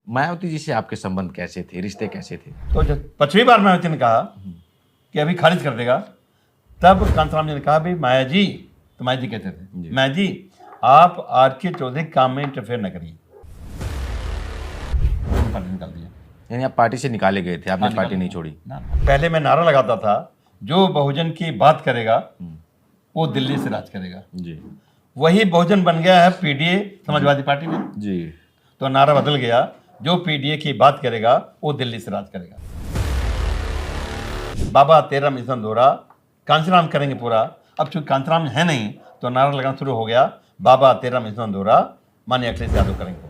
मायावती जी से आपके संबंध कैसे थे, रिश्ते कैसे थे? तो जब 5वीं बार मायावती ने कहा कि अभी खारिज कर देगा, तब कांताराम जी ने कहा भाई माया जी, तो माया जी कहते थे, माया जी आप आर.के. चौधरी काम में इंटरफेयर न करिए। पार्टी निकाल दिया। यानी आप पार्टी से निकाले गए थे, आपने हाँ, पार्टी निकाल नहीं दिया। छोड़ी? ना, पहले मैं नारा लगाता था, जो बहुजन की बात करेगा वो दिल्ली से राज करेगा। जी वही बहुजन बन गया है पीडीए समाजवादी पार्टी में। जी। तो नारा बदल गया, जो पीडीए की बात करेगा वो दिल्ली से राज करेगा। बाबा तेरा मिशन दोहरा, कांचीराम करेंगे पूरा। अब चूंकि कांचीराम है नहीं तो नारा लगाना शुरू हो गया, बाबा तेरा मिशन दोहरा, माननीय अखिलेश यादव करेंगे पूरा।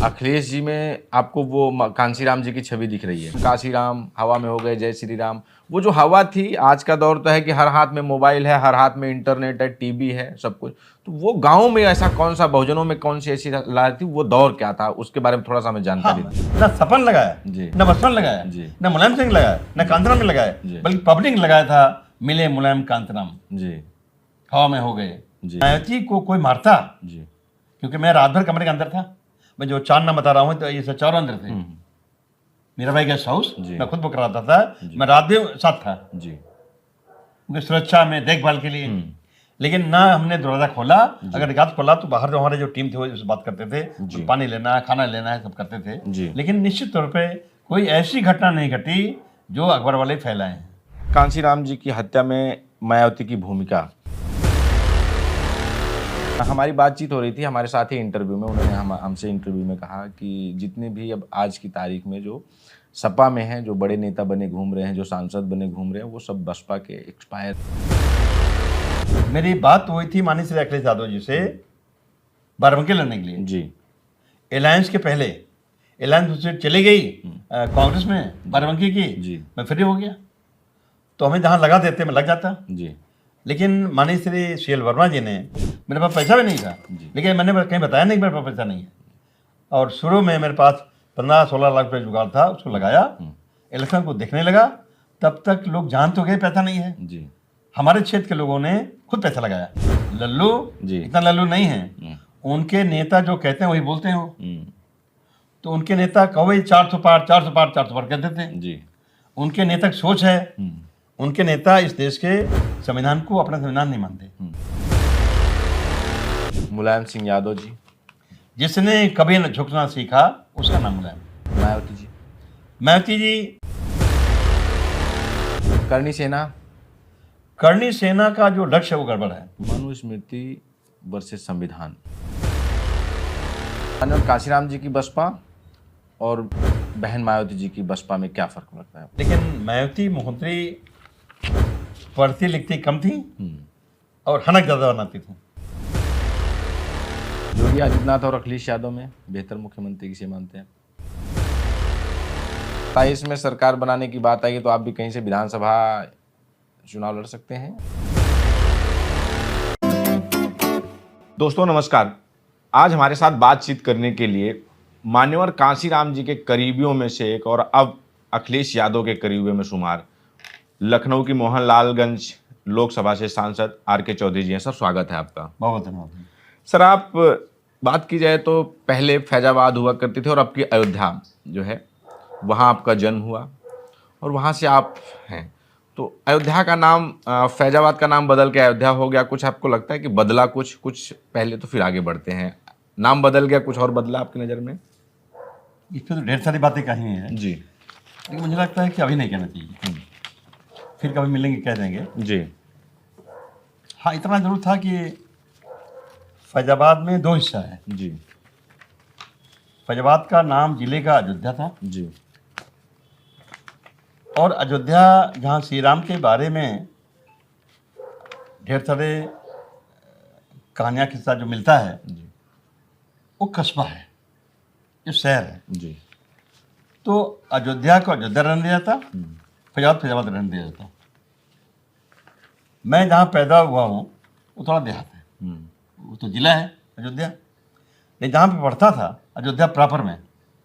अखिलेश जी में आपको वो कांशीराम जी की छवि दिख रही है। काशीराम हवा में हो गए, जय श्री राम। वो जो हवा थी, आज का दौर तो है कि हर हाथ में मोबाइल है, हर हाथ में इंटरनेट है, टीवी है, सब कुछ। तो वो गांव में ऐसा कौन सा, बहुजनों में कौन सी ऐसी लहर थी, वो दौर क्या था, उसके बारे में थोड़ा सा हमें जानकारी दें। न सपन लगाया जी। न बसपन लगाया जी। न मुलायम सिंह लगाया न कांताराम ने लगाया, जी। बल्कि पब्लिक ने लगाया था, मिले मुलायम कांताराम जी हवा में हो गए। जी। मायावती को कोई मारता, जी। क्योंकि मैं रात भर कमरे के अंदर था। मैं जो 4 नाम बता रहा हूँ तो ये सब चारों अंदर थे। मेरा भाई गेस्ट हाउस, जी। मैं खुद बुक कराता था, मैं रात भी साथ था जी। क्योंकि सुरक्षा में देखभाल के लिए। लेकिन ना हमने दरवाजा खोला, अगर गात खोला तो बाहर जो हमारे जो टीम थे वो उससे बात करते थे, पानी लेना है, खाना लेना है, सब करते थे। जी। लेकिन निश्चित तौर पे कोई ऐसी घटना नहीं घटी जो अकबर वाले फैलाए हैं। कांशीराम जी की हत्या में मायावती की भूमिका। हमारी बातचीत हो रही थी हमारे साथ ही इंटरव्यू में, उन्होंने हमसे इंटरव्यू में कहा कि जितने भी अब आज की तारीख में जो सपा में हैं, जो बड़े नेता बने घूम रहे हैं, जो सांसद बने घूम रहे हैं, वो सब बसपा के एक्सपायर। मेरी बात हुई थी माननीय श्री अखिलेश यादव जी से बाराबंकी लड़ने के लिए। जी। अलायंस के पहले अलायंस सीट चली गई कांग्रेस में बाराबंकी की, जी। मैं फ्री हो गया, तो हमें जहाँ लगा देते मैं लग जाता। जी। लेकिन माननीय श्री CL वर्मा जी ने, मेरे पास पैसा भी नहीं था, लेकिन मैंने कहीं बताया नहीं मेरे पास पैसा नहीं है, और शुरू में मेरे पास 15-16 लाख रुपये जुगाड़ था, उसको लगाया, इलेक्शन को देखने लगा। तब तक लोग जान तो गए पैसा नहीं है। जी। हमारे क्षेत्र के लोगों ने खुद पैसा लगाया। लल्लू जी। इतना लल्लू नहीं है, उनके नेता जो कहते हैं वही बोलते हैं वो। तो उनके नेता कहो 400 पार 400 पार 400 पार कहते थे। जी। उनके नेता की सोच है, उनके नेता इस देश के संविधान को अपना संविधान नहीं मानते। मुलायम सिंह यादव जी। जिसने कभी न झुकना सीखा उसका नाम मुलायम। मायावती जी। मायावती जी करणी सेना। करणी सेना का जो लक्ष्य है वो गड़बड़ है। मनुस्मृति वर्सेस संविधान। काशीराम जी की बसपा और बहन मायावती जी की बसपा में क्या फर्क लगता है? लेकिन मायावती महोदय पढ़ती लिखती कम थी और हनक ज्यादा बनाती थी। योगी आदित्यनाथ और अखिलेश यादव में बेहतर मुख्यमंत्री किसे मानते हैं? 27 में सरकार बनाने की बात आई तो आप भी कहीं से विधानसभा चुनाव लड़ सकते हैं। दोस्तों नमस्कार, आज हमारे साथ बातचीत करने के लिए मान्यवर कांशीराम जी के करीबियों में से एक और अब अखिलेश यादव के करीबियों में शुमार लखनऊ की मोहनलालगंज लोकसभा से सांसद R.K. चौधरी जी हैं। सर स्वागत है आपका। बहुत धन्यवाद। सर आप बात की जाए तो पहले फैजाबाद हुआ करती थी और अब की अयोध्या जो है वहाँ आपका जन्म हुआ और वहाँ से आप हैं। तो अयोध्या का नाम फैजाबाद का नाम बदल के अयोध्या हो गया। कुछ आपको लगता है कि बदला कुछ पहले तो फिर आगे बढ़ते हैं, नाम बदल गया, कुछ और बदला आपकी नज़र में? इस पर तो ढेर सारी बातें कही हैं जी, लेकिन मुझे लगता है कि अभी नहीं कहना चाहिए, फिर कभी मिलेंगे कह देंगे। जी। हाँ, इतना जरूर था कि फैजाबाद में 2 हिस्सा है। जी। फैजाबाद का नाम जिले का अयोध्या था। जी। और अयोध्या जहाँ श्री राम के बारे में ढेर सारे कहानियाँ किस्सा जो मिलता है, वो कस्बा है, ये शहर है। जी। तो अयोध्या को अयोध्या रहने दिया जाता, फैजाबाद रहने दिया जाता। मैं जहाँ पैदा हुआ हूँ वो थोड़ा देहात है, वो तो जिला है अयोध्या, लेकिन जहाँ पे पढ़ता था अयोध्या प्रॉपर में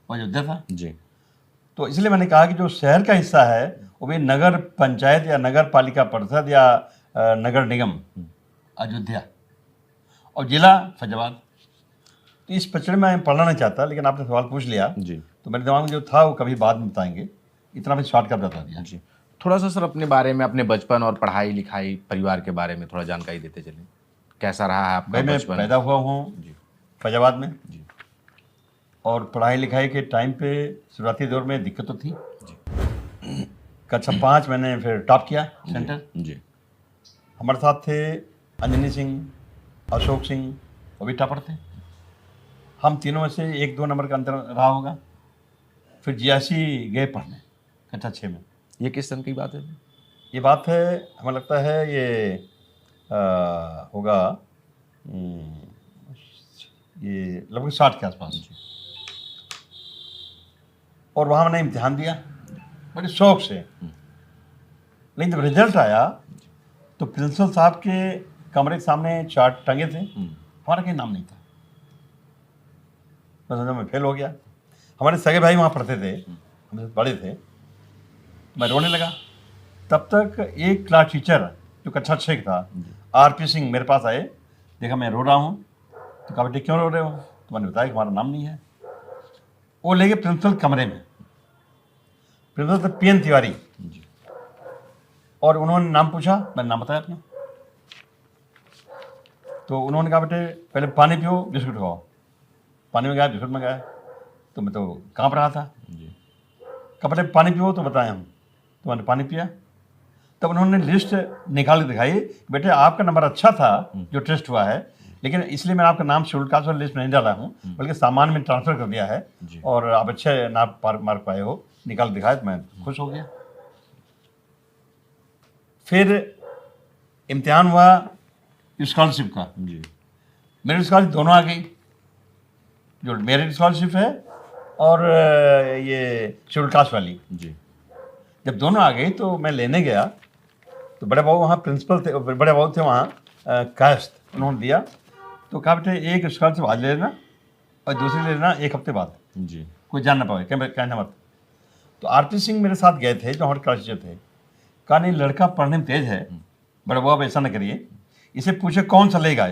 वो अयोध्या था। जी। तो इसलिए मैंने कहा कि जो शहर का हिस्सा है वो भी नगर पंचायत या नगर पालिका परिषद या नगर निगम अयोध्या, और जिला फैजाबाद। तो इस पचड़े में मैं पढ़ना नहीं चाहता, लेकिन आपने सवाल पूछ लिया जी तो मेरे दिमाग में जो था वो कभी बाद में बताएंगे, इतना भी शॉर्टकट बता दिया। जी। थोड़ा सा सर अपने बारे में, अपने बचपन और पढ़ाई लिखाई परिवार के बारे में थोड़ा जानकारी देते चलें। कैसा रहा है आपका भाई मैं बचपन? पैदा हुआ हूँ जी फैजाबाद में, जी और पढ़ाई लिखाई के टाइम पे शुरुआती दौर में दिक्कत तो थी। कक्षा 5 मैंने फिर टॉप किया सेंटर। जी हमारे साथ थे अंजनी सिंह, अशोक सिंह, वो भी टॉपर थे। हम तीनों में से 1-2 नंबर का अंतर रहा होगा। फिर जियासी गए पढ़ने कक्षा 6 में। ये किस सन की बात है? ये बात है, हमें लगता है ये होगा ये लगभग 60 के आसपास। और वहाँ मैंने इम्तिहान दिया बड़े शौक से। लेकिन जब रिजल्ट आया तो प्रिंसिपल साहब के कमरे के सामने चार्ट टंगे थे, हमारा कहीं नाम नहीं था। मैं समझा मैं फेल हो गया। हमारे सगे भाई वहाँ पढ़ते थे, हमसे बड़े थे। मैं रोने लगा। तब तक एक क्लास टीचर जो कक्षा 6 का था, आरपी सिंह, मेरे पास आए। देखा मैं रो रहा हूँ तो कहा बेटे क्यों रो रहे हो? तो मैंने बताया कि हमारा नाम नहीं है। वो ले गए प्रिंसिपल कमरे में। प्रिंसिपल थे पीएन तिवारी, और उन्होंने नाम पूछा, मैंने नाम बताया अपना। तो उन्होंने कहा बेटे पहले पानी पियो, बिस्कुट खाओ। पानी में गया, बिस्कुट में गया। तो मैं तो काँप रहा था। कहा बेटे पानी पियो, तो बताएं हम। तो मैंने पानी पिया। तब उन्होंने लिस्ट निकाल के दिखाई, बेटे आपका नंबर अच्छा था जो टेस्ट हुआ है, लेकिन इसलिए मैंने आपका नाम शेड्यूल कास्ट वाली लिस्ट में नहीं डाला हूँ, बल्कि सामान में ट्रांसफ़र कर दिया है, और आप अच्छे मार्क पाए हो। निकाल दिखाया तो मैं खुश हो गया। फिर इम्तिहान हुआ स्कॉलरशिप का। जी मेरिट स्कॉलरशिप दोनों आ गई, जो मेरिट स्कॉलरशिप है और ये शेड्यूल कास्ट वाली। जी जब दोनों आ गई तो मैं लेने गया, तो बड़े बाबू वहाँ प्रिंसिपल थे, बड़े बाबू थे वहाँ कास्ट, उन्होंने दिया। तो कहा बेटे एक स्कॉलरशिप आज ले लेना और दूसरी ले लेना 1 हफ्ते बाद, जी कोई जान ना पाए, कहना मत। तो आरपी सिंह मेरे साथ गए थे, जो हमारे क्लास टीचर थे। कहा नहीं लड़का पढ़ने में तेज है, बड़े बाबू ऐसा ना करिए, इसे पूछे कौन सा लेगा।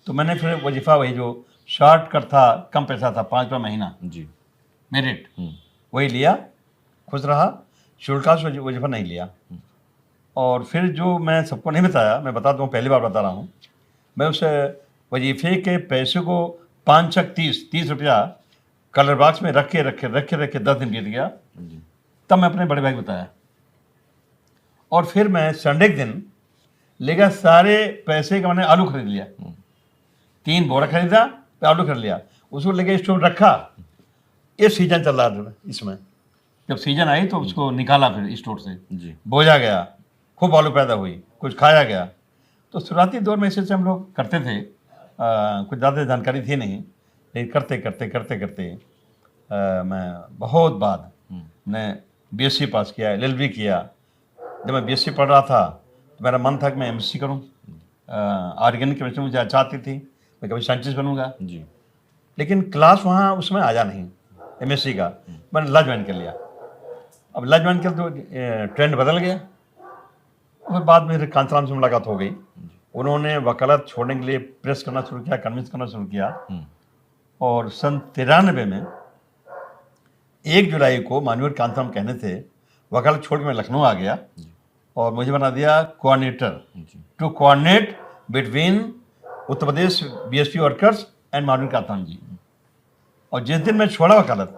तो मैंने फिर वजीफ़ा वही जो शॉर्टकट था, कम पैसा था, 5 रुपये महीना जी मेरिट, वही लिया, खुश रहा। शेड्यूल कास्ट वजीफ़ा नहीं लिया। और फिर जो मैं सबको नहीं बताया, मैं बता दूँ, पहली बार बता रहा हूँ। मैं उस वजीफ़े के पैसे को 5 छक 30 रुपया कलर बॉक्स में रख के 10 दिन बीत गया। तब मैं अपने बड़े भाई को बताया, और फिर मैं संडे के दिन लेकर सारे पैसे का मैंने आलू खरीद लिया। 3 बोरा खरीदा, फिर आलू खरीद लिया, उसको लेके स्टोर रखा। ये सीजन चल रहा था इसमें। जब सीजन आई तो उसको निकाला फिर स्टोर से, जी बोझा गया, खूब आलू पैदा हुई, कुछ खाया गया। तो शुरुआती दौर में ऐसे हम लोग करते थे। कुछ ज़्यादा जानकारी थी नहीं, लेकिन करते मैं बहुत बाद मैं बीएससी पास किया, एलएलबी किया। जब मैं बीएससी पढ़ रहा था तो मेरा मन था कि मैं एमएससी करूं। ऑर्गेनिक केमिस्ट्री मुझे चाहती थी, मैं कभी साइंटिस्ट बनूंगा। जी लेकिन क्लास वहाँ उसमें आया नहीं एमएससी का। मैंने लॉ ज्वाइन कर लिया। अब लॉ ज्वाइन कर तो ट्रेंड बदल गया। और बाद में फिर कांचराम से मुलाकात हो गई। उन्होंने वकालत छोड़ने के लिए प्रेस करना शुरू किया, कन्विंस करना शुरू किया। और सन 93 में 1 जुलाई को मानवीय कांचराम कहने थे, वकालत छोड़ के मैं लखनऊ आ गया, और मुझे बना दिया coordinator, to coordinate between Uttar Pradesh BSP workers and मानवीय कांचराम जी। और जिस दिन मैं छोड़ा वकालत,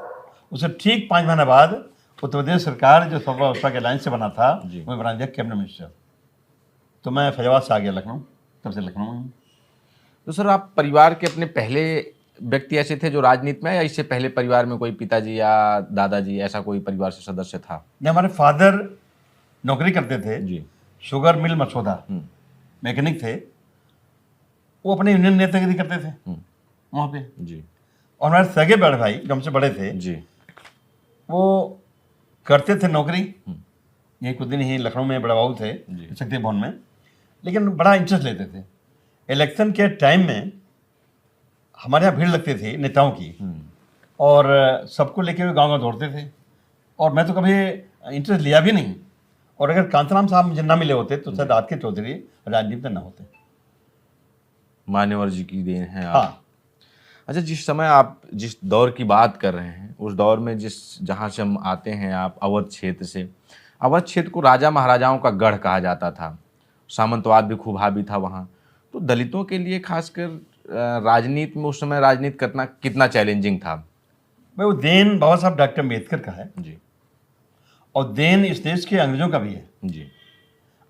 उससे ठीक 5 महीने बाद उत्तर प्रदेश सरकार जो सब व्यवस्था के लाइन से बना था, मुझे बना दिया कैबिनेट मिनिस्टर। तो मैं फैजाबाद से आ गया लखनऊ, तब से लखनऊ में हूँ। तो सर आप परिवार के अपने पहले व्यक्ति ऐसे थे जो राजनीति में, या इससे पहले परिवार में कोई पिताजी या दादाजी ऐसा कोई परिवार से सदस्य था? नहीं, हमारे फादर नौकरी करते थे जी शुगर मिल मसौदा, मैकेनिक थे। वो अपने यूनियन नेतागिरी करते थे वहाँ पे। जी और हमारे सगे बड़े भाई जो हमसे बड़े थे, जी वो करते थे नौकरी। यही कुछ दिन ही लखनऊ में बड़ा बाबू थे शक्ति भवन में, लेकिन बड़ा इंटरेस्ट लेते थे। इलेक्शन के टाइम में हमारे यहाँ भीड़ लगती थी नेताओं की, और सबको लेके वे गाँव दौड़ते थे, और मैं तो कभी इंटरेस्ट लिया भी नहीं। और अगर कांचराम साहब मुझे ना मिले होते तो शायद आके चौधरी राजनीति में ना होते। मान्यवर जी की देन है आप। हाँ, अच्छा, जिस समय आप जिस दौर की बात कर रहे हैं, उस दौर में जहाँ से हम आते हैं, आप अवध क्षेत्र से। अवध क्षेत्र को राजा महाराजाओं का गढ़ कहा जाता था, सामंतवाद भी खूब हावी था वहाँ। तो दलितों के लिए खासकर राजनीति में उस समय राजनीति करना कितना चैलेंजिंग था? भाई वो देन बाबा साहब डॉक्टर अम्बेडकर का है, जी और देन इस देश के अंग्रेजों का भी है। जी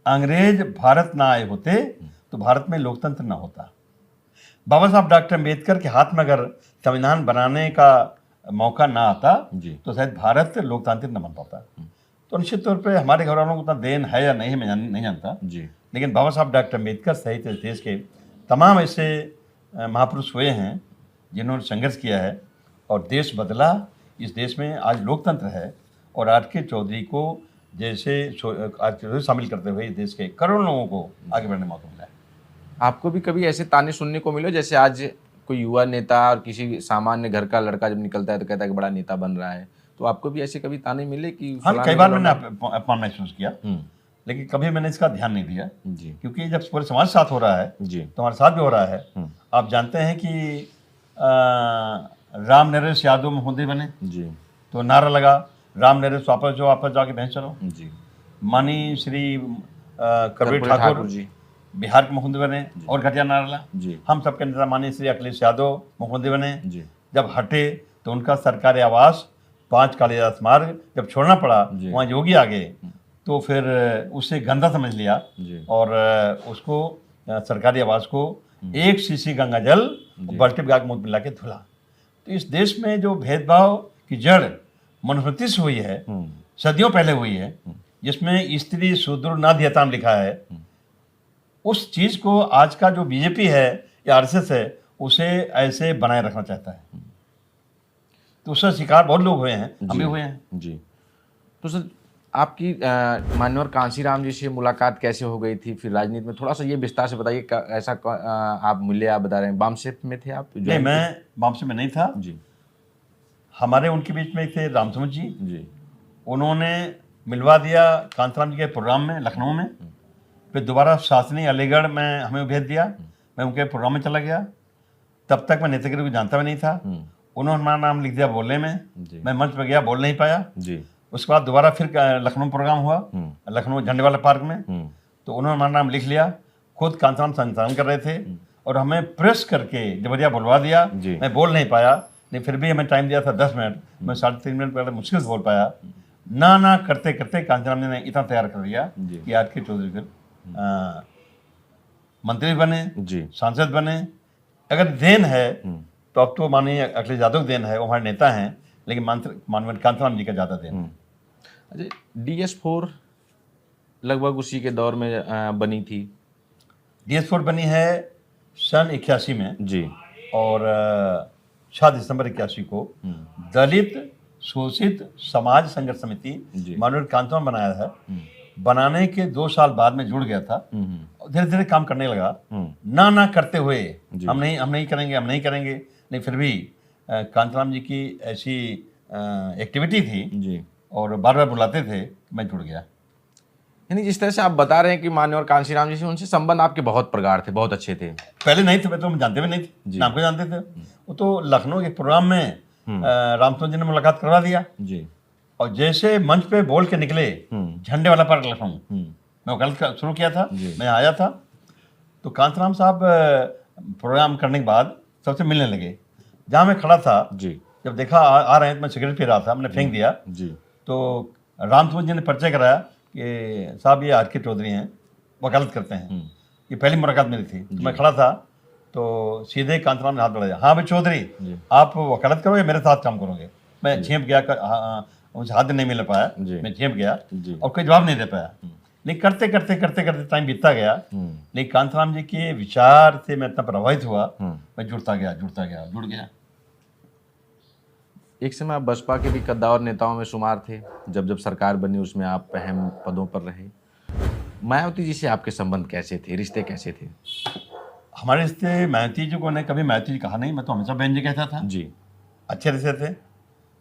अंग्रेज भारत ना आए होते तो भारत में लोकतंत्र ना होता। बाबा साहब डॉक्टर अम्बेडकर के हाथ में अगर संविधान बनाने का मौका ना आता जी तो शायद भारत लोकतांत्रिक न बन पाता। तो निश्चित तौर पे हमारे घर वालों को उतना देन है या नहीं, मैं नहीं जानता, जी लेकिन बाबा साहब डॉक्टर अम्बेडकर सहित इस देश के तमाम ऐसे महापुरुष हुए हैं जिन्होंने संघर्ष किया है और देश बदला। इस देश में आज लोकतंत्र है और आर के चौधरी को जैसे आर के चौधरी शामिल करते हुए इस देश के करोड़ों लोगों को आगे बढ़ने का मौका मिला है। आपको भी कभी ऐसे ताने सुनने को मिले, जैसे आज कोई युवा नेता और किसी सामान्य घर का लड़का जब निकलता है तो कहता है कि बड़ा नेता बन रहा है, तो आपको भी ऐसे कभी ताने मिले कि हाँ, फलाने कई बार का मैंने बड़ा- अपमान महसूस किया, लेकिन कभी मैंने इसका ध्यान नहीं दिया, जी क्योंकि जब पूरे समाज साथ हो रहा है जी तो हमारे साथ भी हो रहा है। आप जानते हैं कि राम नरेश यादव मुख्यमंत्री बने जी तो नारा लगा, राम नरेश वापस जाओ, वापस जाके भैंस चलो। जी मानी श्री कबीर कर्पूरी ठाकुर जी बिहार के मुख्यमंत्री बने और घटिया नारा लगा। जी हम सबके नेता माननीय श्री अखिलेश यादव मुख्यमंत्री बने, जी जब हटे तो उनका सरकारी आवास 5 कालिदास मार्ग जब छोड़ना पड़ा, जी। वहाँ योगी आ गए तो फिर उसे गंदा समझ लिया जी और उसको सरकारी आवास को 1 सीसी गंगा जल बाल्टी में मुंह मिला के धुला। तो इस देश में जो भेदभाव की जड़ मनुस्मृति से हुई है, सदियों पहले हुई है, जिसमें स्त्री शूद्र नाध्यताम लिखा है, उस चीज को आज का जो बीजेपी है या आरएसएस है उसे ऐसे बनाए रखना चाहता है। तो उसका शिकार बहुत लोग हुए हैं, हम भी हुए हैं। जी। तो सर, आपकी मान्यवर कांशीराम जी से मुलाकात कैसे हो गई थी? फिर राजनीति में थोड़ा सा ये विस्तार से बताइए, ऐसा आप मिले, आप बता रहे हैं बामसेफ में थे आप? नहीं, मैं बामसेफ में नहीं था जी हमारे उनके बीच में थे रामसमुद जी, जी उन्होंने मिलवा दिया कांताराम जी के प्रोग्राम में लखनऊ में। फिर दोबारा शासनी अलीगढ़ में हमें भेज दिया, मैं उनके प्रोग्राम में चला गया। तब तक मैं नेतागिरी को जानता भी नहीं था। उन्होंने हमारा नाम लिख दिया बोलने में, मैं मंच पर गया, बोल नहीं पाया। जी उसके बाद दोबारा फिर लखनऊ प्रोग्राम हुआ, लखनऊ झंडे वाला पार्क में, तो उन्होंने हमारा नाम लिख लिया। खुद कांताराम संचालन कर रहे थे और हमें प्रेस करके जबरिया बुलवा दिया। मैं बोल नहीं पाया, नहीं फिर भी हमें टाइम दिया था 10 मिनट, मैं 3.5 मिनट पहले मुश्किल से बोल पाया। ना करते करते कांताराम जी ने इतना तैयार कर दिया कि आर के चौधरी फिर मंत्री बने, जी सांसद बने। अगर देन है तो अब तो माननीय अखिलेश यादव देन है, वो हमारे नेता हैं, लेकिन माननीय कांताराम जी का ज़्यादा देन है। अच्छा, DS4 लगभग उसी के दौर में बनी थी। DS4 बनी है सन 81 में जी और 6 दिसंबर 81 को दलित शोषित समाज संघर्ष समिति माननीय कांताराम बनाया है। बनाने के 2 साल बाद में जुड़ गया था, धीरे धीरे काम करने लगा। ना करते हुए हम नहीं करेंगे, नहीं फिर भी कांताराम जी की ऐसी एक्टिविटी थी जी और बार बार बुलाते थे, मैं जुड़ गया। यानी जिस तरह से आप बता रहे हैं कि मान्यवर कांशीराम जी से उनसे संबंध आपके बहुत प्रगाढ़ थे, बहुत अच्छे थे। पहले नहीं थे, तो हम जानते भी नहीं थे, नाम को जानते थे। वो तो लखनऊ के प्रोग्राम में रामचंद्र जी ने मुलाकात करवा दिया जी और जैसे मंच पे बोल के निकले, झंडे वाला पार्क लखनऊ, मैं वकालत शुरू किया था, मैं आया था तो कांताराम साहब प्रोग्राम करने के बाद सबसे मिलने लगे। जहाँ मैं खड़ा था जी जब देखा आ रहे हैं तो मैं सिगरेट पी रहा था, मैंने फेंक दिया। जी तो रामचंद्र जी ने परिचय कराया कि साहब ये आर के चौधरी हैं, वकालत करते हैं। ये पहली मुलाकात मेरी थी। तो मैं खड़ा था तो सीधे कांताराम ने हाथ बढ़ाया, हाँ भाई चौधरी आप वकालत करोगे, मेरे साथ काम करोगे। मैं झेप गया, उनसे हाथ नहीं मिल पाया, मैं झेप गया और कोई जवाब नहीं दे पाया। लेकिन करते करते टाइम बीतता गया, लेकिन कांताराम जी के विचार से मैं इतना प्रभावित हुआ, मैं जुड़ गया। एक समय आप बसपा के भी कद्दावर नेताओं में शुमार थे। जब सरकार बनी उसमें आप अहम पदों पर रहे। मायावती जी से आपके संबंध कैसे थे, रिश्ते कैसे थे? हमारे रिश्ते मायावती जी को ने कभी मायावती जी कहा नहीं, मैं तो हमेशा बहन जी कहता था। जी अच्छे रिश्ते थे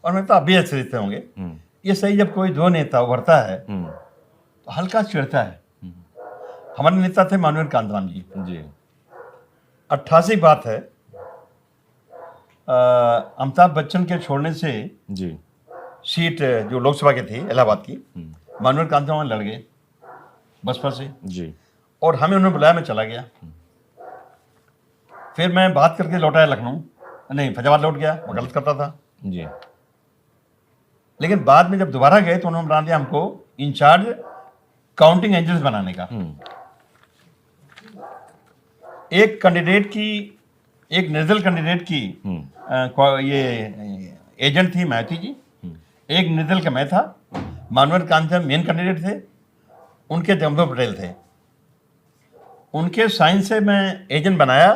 और मैं तो अब भी अच्छे रिश्ते होंगे। ये सही, जब कोई दो नेता उभरता है तो हल्का चिढ़ता है। हमारे नेता थे माननीय कांताराम जी। 88 बात है, अमिताभ बच्चन के छोड़ने से जी सीट जो लोकसभा की थी इलाहाबाद की, मानवेल कांतराम लड़ गए बसपा से, जी और हमें उन्होंने बुलाया, मैं चला गया। फिर मैं बात करके लौटाया लखनऊ, नहीं फैजाबाद लौट गया, मैं गलत करता था। जी लेकिन बाद में जब दोबारा गए तो उन्होंने बना दिया हमको इंचार्ज काउंटिंग एजेंट्स बनाने का। एक कैंडिडेट की, एक निर्दल कैंडिडेट की ये एजेंट थी मायावती जी, एक निर्दल का मैं था, मानवेल कांतराम मेन कैंडिडेट थे, उनके जगदम्बिका पटेल थे। उनके साइन से मैं एजेंट बनाया,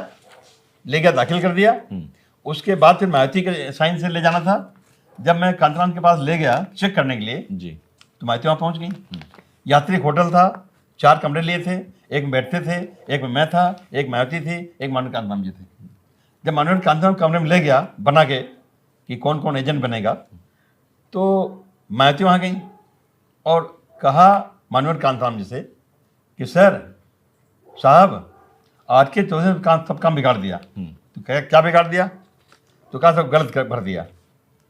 ले गया, दाखिल कर दिया। उसके बाद फिर मायावती के साइन से ले जाना था। जब मैं कांतराम के पास ले गया चेक करने के लिए जी तो मायावती वहाँ पहुँच गई। यात्री होटल था, 4 कमरे लिए थे, एक में बैठते थे, एक में मैं था, एक मायावती थी, एक मानवेल कांतराम जी थे। जब मानवेल कांतराम कमरे में ले गया बना के कि कौन कौन एजेंट बनेगा, तो मायावती वहाँ गई और कहा मानवेल कांतराम जी से कि सर साहब आज के चौथे काम सब काम बिगाड़ दिया। तो कहा क्या बिगाड़ दिया? तो कहा सब गलत भर दिया।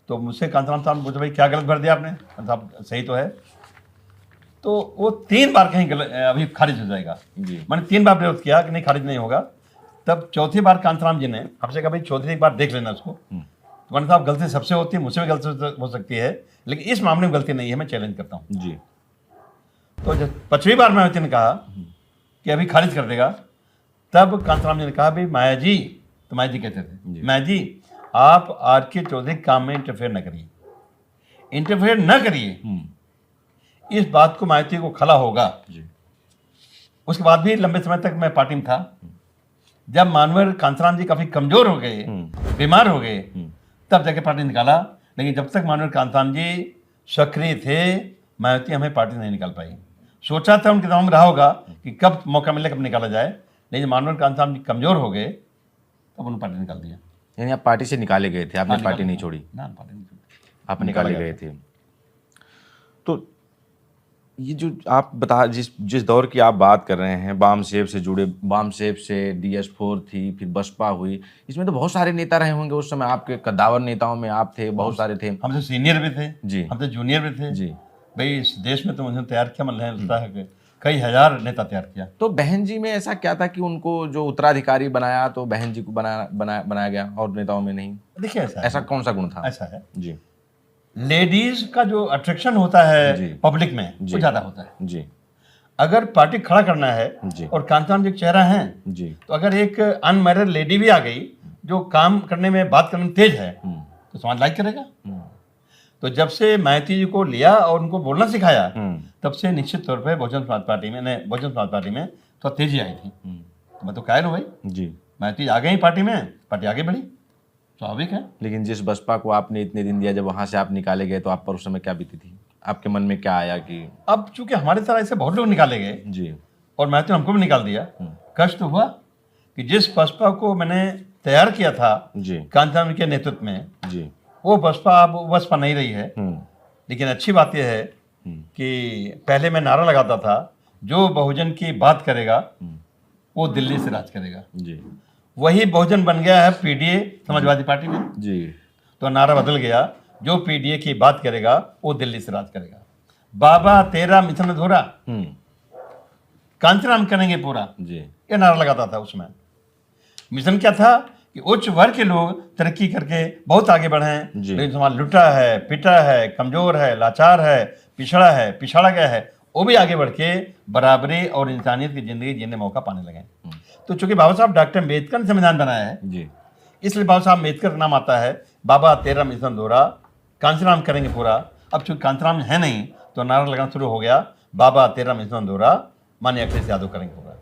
तो मुझसे कांतराम साहब ने पूछा भाई क्या गलत भर दिया आपने? साहब सही तो है। तो वो 3 बार कहीं गलत, अभी खारिज हो जाएगा जी मैंने 3 बार विरोध किया कि नहीं खारिज नहीं होगा। तब चौथी बार कांतराम जी ने हमसे कहा भाई चौथी बार देख लेना उसको। तो मैंने साहब गलती सबसे होती है, मुझसे भी गलती हो सकती है, लेकिन इस मामले में गलती नहीं है, मैं चैलेंज करता हूँ। जी तो जब 5वीं बार मायावती ने कहा कि अभी खारिज कर देगा, तब कांतराम जी ने कहा भाई माया जी, तो माया जी कहते थे माया जी आप आर के चौधरी काम में इंटरफेयर न करिए, इंटरफेयर न करिए। इस बात को मायावती को खला होगा। जी उसके बाद भी लंबे समय तक मैं पार्टी में था। जब मानवेल कांतराम जी काफी कमजोर हो गए, बीमार हो गए, तब जाके पार्टी निकाला। लेकिन जब तक मानवेल कांतराम जी सक्रिय थे, मायावती हमें पार्टी नहीं निकाल पाई। सोचा था उनके दिमाग में रहा होगा कि कब मौका मिले कब निकाला जाए, लेकिन मानवेल कांतराम जी कमजोर हो गए, तब उन्होंने पार्टी निकाल दिया। यानी आप पार्टी से निकाले गए थे, आपने पार्टी नहीं छोड़ी? ना, पार्टी नहीं छोड़ी, आप निकाले गए थे। तो ये जो आप बता जिस दौर की आप बात कर रहे हैं, बाम सेब से जुड़े, बाम सेब से DS4 थी, फिर बसपा हुई, इसमें तो बहुत सारे नेता रहे होंगे उस समय, आपके कद्दावर नेताओं में आप थे, बहुत सारे थे। हमसे सीनियर भी थे जी हमसे जूनियर भी थे जी। भाई। इस देश में तो मुझे तैयार किया, मतलब लगता है कि कई हजार नेता तैयार किया। तो बहन जी में ऐसा क्या था कि उनको जो उत्तराधिकारी बनाया तो बहन जी को बनाया गया और नेताओं में नहीं? देखिए ऐसा कौन सा गुण था? ऐसा है, जी लेडीज का जो अट्रैक्शन होता है जी। पब्लिक में जी। वो ज्यादा होता है। जी अगर पार्टी खड़ा करना है जी। और कांतराम जी एक चेहरा है, जी तो अगर एक अनमैरिड लेडी भी आ गई जो काम करने में, बात करने में तेज है, तो समाज लाइक करेगा। तो जब से मायावती जी को लिया और उनको बोलना सिखाया, तब से निश्चित तौर पे बहुजन समाज पार्टी में तो तेजी आई थी। तो मैं तो कायल हूँ भाई, जी। मायावती आ गई पार्टी में, पार्टी आगे बढ़ी, स्वाभाविक है। लेकिन जिस बसपा को आपने इतने दिन दिया, जब वहां से आप निकाले गए तो आप पर उस समय क्या बीती थी? आपके मन में क्या आया कि अब चूंकि हमारे तरह ऐसे बहुत लोग निकाले गए जी और मायावती ने हमको भी निकाल दिया, कष्ट तो हुआ कि जिस बसपा को मैंने तैयार किया था जी कांतराम के नेतृत्व में, जी वो बसपा अब वो बसपा नहीं रही है। लेकिन अच्छी बात यह है कि पहले मैं नारा लगाता था, जो बहुजन की बात करेगा वो दिल्ली से राज करेगा। जी वही बहुजन बन गया है PDA समाजवादी पार्टी में। जी। तो नारा बदल गया, जो PDA की बात करेगा वो दिल्ली से राज करेगा। बाबा तेरा मिशन अधूरा, कांचराम करेंगे पूरा, जी ये नारा लगाता था उसमें। मिशन क्या था कि उच्च वर्ग के लोग तरक्की करके बहुत आगे बढ़े, लेकिन समाज लुटा है, पिटा है, कमजोर है, लाचार है, पिछड़ा गया है, वो भी आगे बढ़ के बराबरी और इंसानियत की जिंदगी जीने मौका पाने लगे। तो चूंकि बाबा साहब डॉक्टर अम्बेडकर ने संविधान बनाया है जी, इसलिए बाबा साहब अम्बेडकर का नाम आता है। बाबा तेरा मिशन अधूरा, कांचराम करेंगे पूरा। अब चूंकि कांचराम है नहीं तो नारा लगाना शुरू हो गया, बाबा तेरा मिशन अधूरा, माननीय अखिलेश यादव करेंगे पूरा।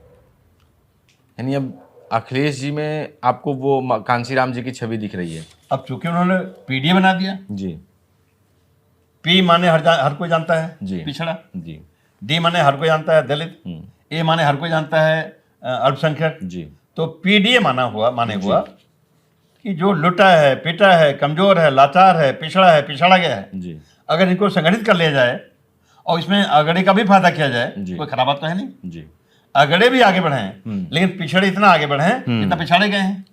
यानी अब अखिलेश जी में आपको वो कांशीराम जी की छवि दिख रही है। अब चूंकि उन्होंने PDA बना दिया, जी, P माने हर कोई जानता है जी पिछड़ा, जी, D माने हर कोई जानता है दलित, A माने हर कोई जानता है अल्पसंख्यक। जी, तो PDA माने हुआ कि जो लुटा है, पिटा है, कमजोर है, लाचार है, पिछड़ा गया है, जी, अगर इनको संगठित कर लिया जाए और इसमें अगड़े का भी फायदा किया जाए, कोई खराब बात तो है नहीं। जी, अगड़े भी आगे बढ़े हैं, लेकिन पिछड़े इतना आगे बढ़े हैं जितना पिछाड़े गए हैं।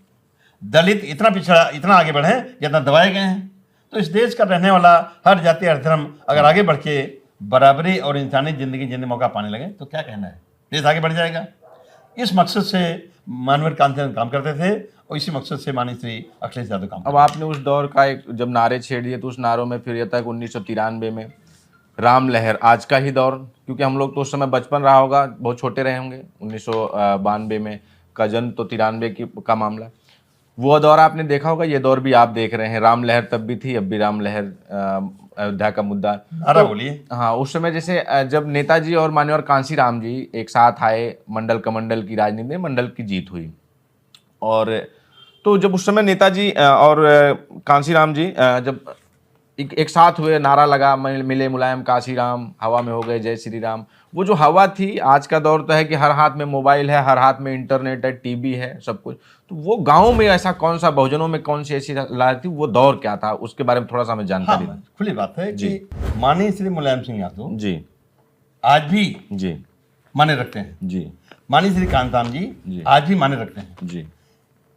दलित इतना पिछड़ा, इतना आगे बढ़े जितना दबाए गए हैं। तो इस देश का रहने वाला हर जाति हर धर्म अगर आगे बढ़ के बराबरी और इंसानी जिंदगी जीने मौका पाने लगे तो क्या कहना है, देश आगे बढ़ जाएगा। इस मकसद से मानवीय कांति काम करते थे और इसी मकसद से माननीय श्री अखिलेश यादव काम अब आपने उस दौर का एक जब नारे छेड़ दिए तो उस नारों में फिर यह तक 1993 में राम लहर, आज का ही दौर, क्योंकि हम लोग तो उस समय बचपन रहा होगा, बहुत छोटे रहे होंगे, 1992 में का जन्म तो 93 का मामला, वो दौर आपने देखा होगा, ये दौर भी आप देख रहे हैं। राम लहर तब भी थी, अब भी राम लहर अयोध्या का मुद्दा। नारा बोलिए। हाँ, उस समय जैसे जब नेताजी और मान्यवर कांशीराम जी एक साथ आए, मंडल कमंडल की राजनीति में मंडल की जीत हुई। और तो जब उस समय नेताजी और कांशीराम जी जब एक साथ हुए, नारा लगा मिले मुलायम कांशीराम, हवा में हो गए जय श्री राम, वो जो हवा थी, आज का दौर तो है कि हर हाथ में मोबाइल है, हर हाथ में इंटरनेट है, टीवी है, सब कुछ। तो वो गाँव में ऐसा कौन सा, बहुजनों में कौन सी ऐसी लहर थी, वो दौर क्या था, उसके बारे में थोड़ा सा हमें जानकारी दें। खुली बात है कि माननीय श्री मुलायम सिंह यादव जी आज भी जी माने रखते हैं जी, माननीय श्री कांताराम जी आज भी माने रखते हैं जी।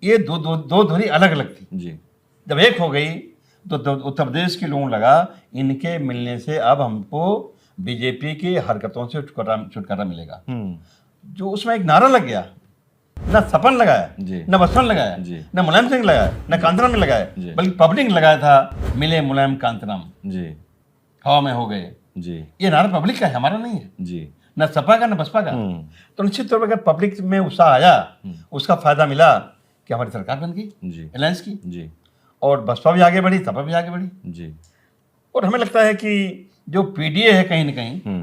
ये दो धुरी अलग अलग थी जी। जब एक हो गई तो उत्तर प्रदेश के लोगों लगा इनके मिलने से अब हमको बीजेपी की हरकतों से छुटकारा मिलेगा। जो उसमें एक नारा लग गया, ना सपन लगाया, न बसपन लगाया, न मुलायम सिंह लगाया, न कांताराम ने लगाया, बल्कि पब्लिक ने लगाया था, मिले मुलायम कांताराम जी, हवा में हो गए जी। ये नारा पब्लिक का है, हमारा नहीं है जी, न सपा का न बसपा का। तो निश्चित तौर पर अगर पब्लिक में उत्साह आया, उसका फायदा मिला कि हमारी सरकार बन गई अलायंस की जी, और बसपा भी आगे बढ़ी, सपा भी आगे बढ़ी जी। और हमें लगता है कि जो पीडीए है कहीं न कहीं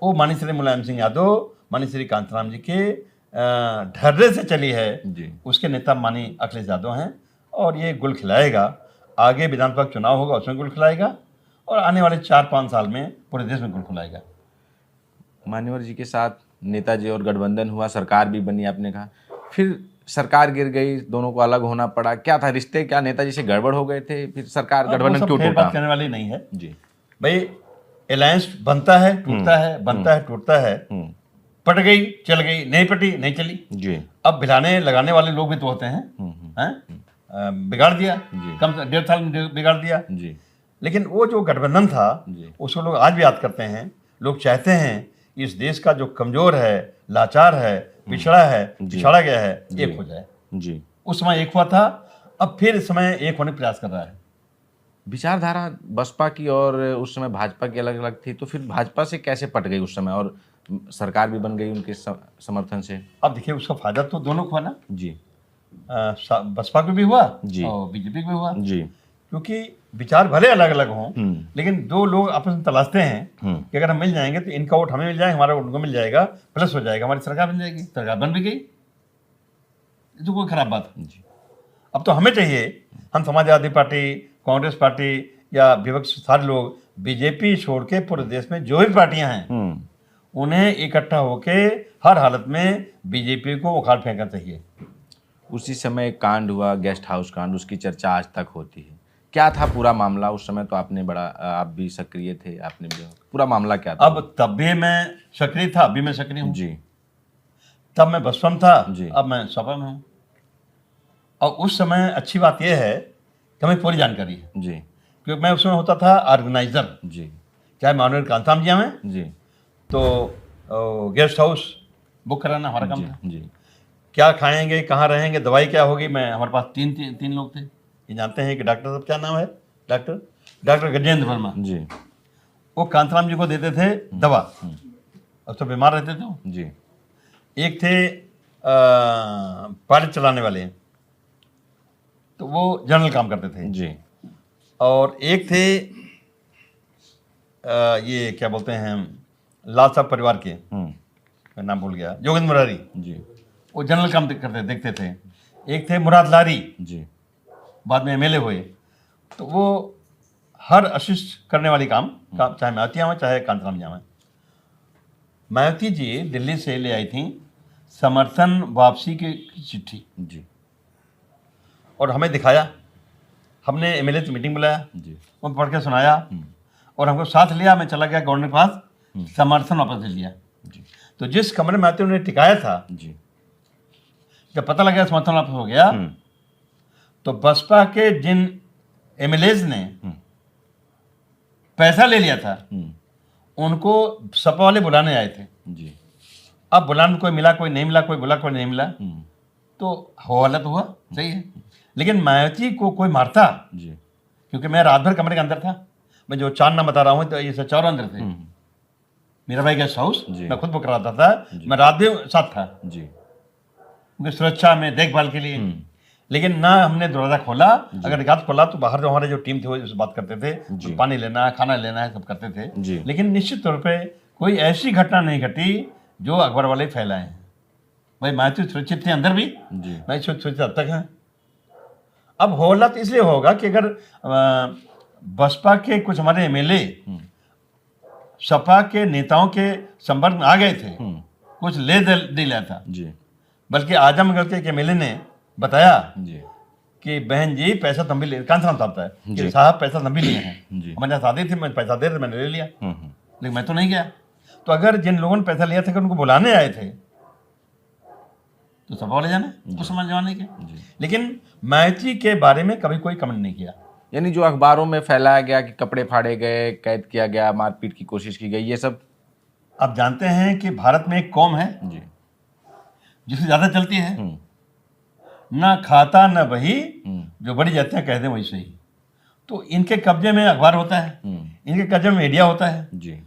वो माननीय श्री मुलायम सिंह यादव, माननीय श्री कांताराम जी के ढर्रे से चली है जी। उसके नेता माननीय अखिलेश यादव हैं और ये गुल खिलाएगा। आगे विधानसभा चुनाव होगा, उसमें गुल खिलाएगा और आने वाले 4-5 साल में पूरे देश में गुल खिलाएगा। मान्यवर जी के साथ नेताजी और गठबंधन हुआ, सरकार भी बनी, आपने कहा, फिर सरकार गिर गई, दोनों को अलग होना पड़ा, क्या था रिश्ते, क्या नेताजी से गड़बड़ हो गए थे, फिर सरकार गठबंधन क्यों टूटा? बात करने वाली नहीं है जी भाई। अलायंस बनता है, टूटता है, बनता है, टूटता है, पट गई, चल गई, नहीं पटी, नहीं चली जी। अब भिलाने लगाने वाले लोग भी तो होते हैं, बिगाड़ दिया, कम से 1.5 साल में बिगाड़ दिया जी। लेकिन वो जो गठबंधन था उसको लोग आज भी याद करते हैं। लोग चाहते हैं इस देश का जो कमजोर है, लाचार है, पिछड़ा है, पिछड़ा गया है, एक हो जाए जी। उस समय एक हुआ था, अब फिर इस समय एक होने का प्रयास कर रहा है। विचारधारा बसपा की और उस समय भाजपा की अलग अलग थी, तो फिर भाजपा से कैसे पट गई उस समय और सरकार भी बन गई उनके समर्थन से? अब देखिए उसका फायदा तो दोनों को हुआ ना जी, बसपा को भी हुआ जी और बीजेपी को भी हुआ जी। क्योंकि विचार भले अलग अलग हों, लेकिन दो लोग आपस में तलाशते हैं कि अगर हम मिल जाएंगे तो इनका वोट हमें मिल जाएगा, हमारा वोट उनको मिल जाएगा, प्लस हो जाएगा, हमारी सरकार बन जाएगी। सरकार बन भी गई, तो कोई खराब बात जी। अब तो हमें चाहिए, हम समाजवादी पार्टी, कांग्रेस पार्टी या विपक्ष सारे लोग बीजेपी छोड़ के पूरे देश में जो भी पार्टियां हैं उन्हें इकट्ठा होके हर हालत में बीजेपी को उखाड़ फेंकना चाहिए। उसी समय एक कांड हुआ, गेस्ट हाउस कांड, उसकी चर्चा आज तक होती है। क्या था पूरा मामला उस समय? तो आपने बड़ा, आप भी सक्रिय थे, आपने भी, पूरा मामला क्या था? अब तब भी मैं सक्रिय था, अभी मैं सक्रिय हूँ जी। तब मैं बसपा में था जी, अब मैं सपा में हूँ। और उस समय अच्छी बात यह है कि हमें पूरी जानकारी है जी, क्योंकि मैं उसमें होता था ऑर्गेनाइजर जी। चाहे माननीय कांताराम जी हमें जी, तो गेस्ट हाउस बुक कराना हमारा काम था जी। क्या खाएंगे, कहाँ रहेंगे, दवाई क्या होगी, मैं, हमारे पास तीन लोग थे। ये जानते हैं कि डॉक्टर साहब क्या नाम है, डॉक्टर गजेंद्र वर्मा जी। वो कांताराम जी को देते थे दवा, अब तो बीमार रहते थे जी। एक थे पायलट चलाने वाले, तो वो जनरल काम करते थे जी। और एक थे ये क्या बोलते हैं, लाल साहब परिवार के, मैं नाम भूल गया, जोगेंद्र मुरारी जी, वो जनरल काम करते देखते थे। एक थे मुराद लारी जी, बाद में एमएलए हुए। तो वो हर असिस्ट करने वाली काम चाहे मायावती आवे चाहे कांताराम जी आवे। मायावती जी दिल्ली से ले आई थी समर्थन वापसी की चिट्ठी जी, और हमें दिखाया, हमने एमएलए की मीटिंग बुलाया जी, वो पढ़ के सुनाया और हमको साथ लिया। मैं चला गया गवर्नर के पास, समर्थन वापस लिया जी। तो जिस कमरे में आते उन्हें टिकाया था जी, जब पता लगा समर्थन वापस हो गया तो बसपा के जिन एमएलएज ने पैसा ले लिया था उनको सपा वाले बुलाने आए थे। जी। अब बुलाने कोई मिला, कोई नहीं मिला, कोई बुला, कोई नहीं मिला, तो हो हालत हुआ, सही है। लेकिन मायावती को कोई मारता, जी। क्योंकि मैं रात भर कमरे के अंदर था। मैं जो 4 नाम बता रहा हूँ तो ये सब चारों अंदर थे। मेरा भाई गेस्ट हाउस, जी। मैं खुद बुक कराता था, मैं रात भी साथ था, जी। उनकी सुरक्षा में, देखभाल के लिए। लेकिन ना हमने दरवाजा खोला, अगर निकात खोला तो बाहर जो हमारे जो टीम थे वो उससे बात करते थे, तो पानी लेना, खाना लेना है, सब करते थे। जी। लेकिन निश्चित तौर पे कोई ऐसी घटना नहीं घटी जो अखबार वाले फैलाए हैं। भाई मायावती सुरक्षित थे अंदर भी, जी। मैं सुरक्षित अब तक है। अब होला तो इसलिए होगा कि अगर बसपा के कुछ हमारे एमएलए सपा के नेताओं के संपर्क में आ गए थे, कुछ ले दे लिया था। जी। बल्कि आजमगढ़ के एक एमएलए ने बताया जी। कि बहन जी पैसा तुम भी ले, कांतराम साहब था जी। कि साहब पैसा तुम भी लिए हैं। जी। हमारे साथ शादी थी, मैं पैसा दे रहे, मैंने ले लिया, हम्म। लेकिन मैं तो नहीं गया। तो अगर जिन लोगों ने पैसा लिया था कि उनको बुलाने आए थे तो सपा वाले जाने उस समय जमाने के। लेकिन मायावती के बारे में कभी कोई कमेंट नहीं किया। यानी जो अखबारों में फैलाया गया कि कपड़े फाड़े गए, कैद किया गया, मारपीट की कोशिश की गई, ये सब आप जानते हैं कि भारत में एक कौम है जी। जिससे ज्यादा चलती है, ना खाता ना वही, जो बड़ी जातियां कह दें वही सही। तो इनके कब्जे में अखबार होता है, इनके कब्जे में मीडिया होता है। जी।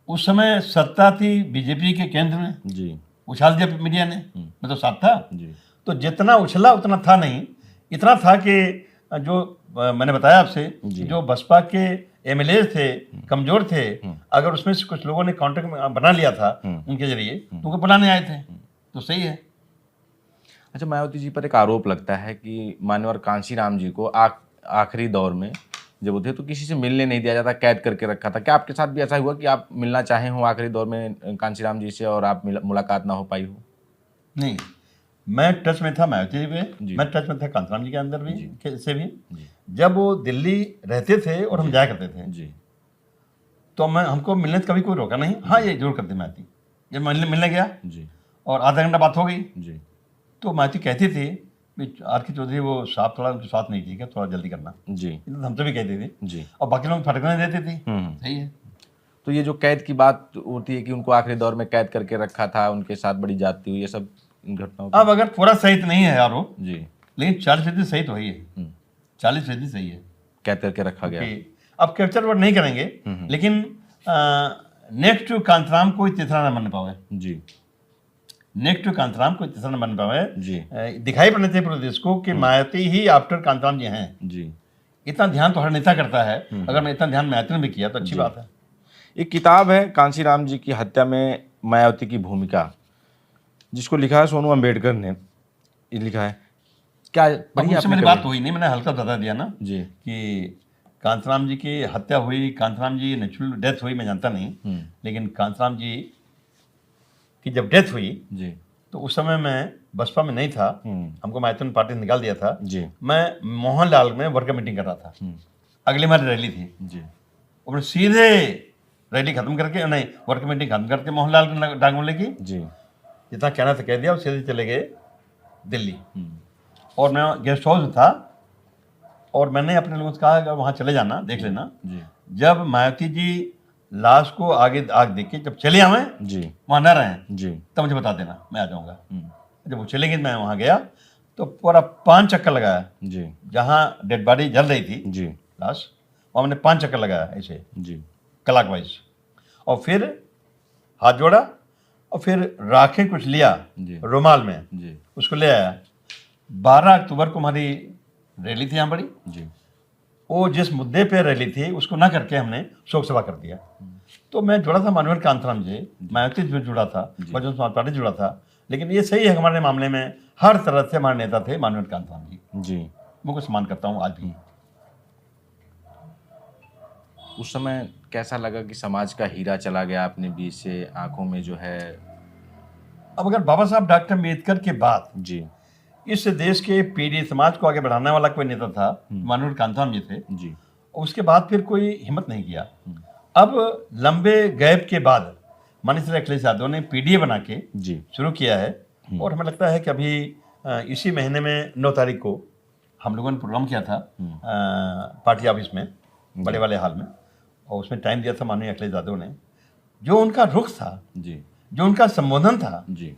उस समय सत्ता थी बीजेपी के केंद्र में, जी। उछाल दिया मीडिया ने, मैं तो साथ था। जी। तो जितना उछला उतना था नहीं, इतना था कि जो मैंने बताया आपसे, जो बसपा के एमएलए थे कमजोर थे, अगर उसमें से कुछ लोगों ने कॉन्ट्रैक्ट बना लिया था उनके जरिए तो उनको बुलाने आए थे, तो सही है। अच्छा, मायावती जी पर एक आरोप लगता है कि मान्यवर कांशीराम जी को आखिरी दौर में जब वो थे तो किसी से मिलने नहीं दिया जाता, कैद करके रखा था। क्या आपके साथ भी ऐसा हुआ कि आप मिलना चाहे हो आखिरी दौर में कांशीराम जी से और आप मुलाकात ना हो पाई हो? नहीं, मैं टच में था मायावती जी पे, मैं टच में था कांतराम जी के अंदर भी से भी। जब वो दिल्ली रहते थे और हम जाया करते थे जी। तो हमको मिलने से कभी कोई रोका नहीं। हाँ, ये जरूर करते मायावती, जब मिलने गया जी। और आधा घंटा बात हो गई जी। तो मायावती कहती थी आर के चौधरी वो साहब थोड़ा उनके साथ नहीं ठीक है, थोड़ा जल्दी करना। जी। हमसे भी कहती थी जी। और बाकी लोग फटकने देते थे। सही है। तो ये जो कैद की बात होती है कि उनको आखिरी दौर में कैद करके रखा था, उनके साथ बड़ी जाती हुई, ये सब इन घटनाओं अब अगर पूरा सही तो नहीं है यार वो, जी, लेकिन 40% सही तो है, 40% सही है कैद करके रखा गया। अब कैप्चर वर्ड नहीं करेंगे, लेकिन नेक्स्ट टू कांतराम कोई तीसरा न बन पावे जी। नेक्स्ट टू कांतराम कोई तीसरा न बन पावे जी। दिखाई पड़ने चाहिए पूरे देश को कि मायावती ही आफ्टर कांतराम जी हैं जी। इतना ध्यान तो हर नेता करता है। अगर मैं इतना ध्यान मायावती ने भी किया तो अच्छी बात है। एक किताब है कांशीराम जी की हत्या में मायावती की भूमिका, जिसको लिखा है सोनू अम्बेडकर ने, ये लिखा है। क्या पढ़ी आपने? मेरी बात हुई नहीं, मैंने हल्का बता दिया ना जी कि कांतराम जी की हत्या हुई, कांतराम जी नेचुरल डेथ हुई, मैं जानता नहीं, लेकिन कांतराम जी की जब डेथ हुई जी तो उस समय मैं बसपा में नहीं था, हमको मायावती ने पार्टी से निकाल दिया था जी। मैं मोहनलाल में वर्कर मीटिंग कर रहा था, अगली हमारी रैली थी जी। और सीधे रैली खत्म करके, नहीं वर्कर मीटिंग खत्म करके मोहनलाल की डांगोले की जी। जितना कहना था कह दिया और सीधे चले गए दिल्ली। और मैं गेस्ट हाउस में था और मैंने अपने लोगों से कहा अगर वहाँ चले जाना देख लेना, जब मायावती जी लाश को आगे आग देख के जब चले आवे जी, वहाँ न रहें जी, तब मुझे बता देना, मैं आ जाऊँगा। जब वो चले गए मैं वहाँ गया तो पूरा 5 चक्कर लगाया जी, जहाँ डेड बॉडी जल रही थी जी, लाश, वहाँ मैंने 5 चक्कर लगाया ऐसे जी, क्लॉकवाइज, और फिर हाथ जोड़ा और फिर राखें कुछ लिया रुमाल में, जी, उसको ले आया। 12 अक्टूबर को हमारी रैली थी यहाँ बड़ी जी। वो जिस मुद्दे पे रैली थी उसको ना करके हमने शोक सभा कर दिया। तो मैं जुड़ा था मानवेंद्र कांतराम जी, मायावती भी जुड़ा था, बहुजन समाज पार्टी जुड़ा था, लेकिन ये सही है हमारे मामले में हर तरह से हमारे नेता थे मानवेंद्र कांतराम जी। जी। मैं उनको सम्मान करता हूँ आज भी। उस समय कैसा लगा कि समाज का हीरा चला गया अपने बीच से, आंखों में जो है? अब अगर बाबा साहब डॉक्टर अम्बेडकर के बाद जी इस देश के पीढ़ी समाज को आगे बढ़ाने वाला कोई नेता था मानवेंद्र कांतराम जी थे जी। उसके बाद फिर कोई हिम्मत नहीं किया। अब लंबे गैप के बाद माननीय श्री अखिलेश यादव ने पीडीए बना के जी शुरू किया है और हमें लगता है कि अभी इसी महीने में 9 तारीख को हम लोगों ने प्रोग्राम किया था पार्टी ऑफिस में, बड़े वाले हाल में, और उसमें टाइम दिया था माननीय अखिलेश यादव ने। जो उनका रुख था जी जो उनका संबोधन था, जी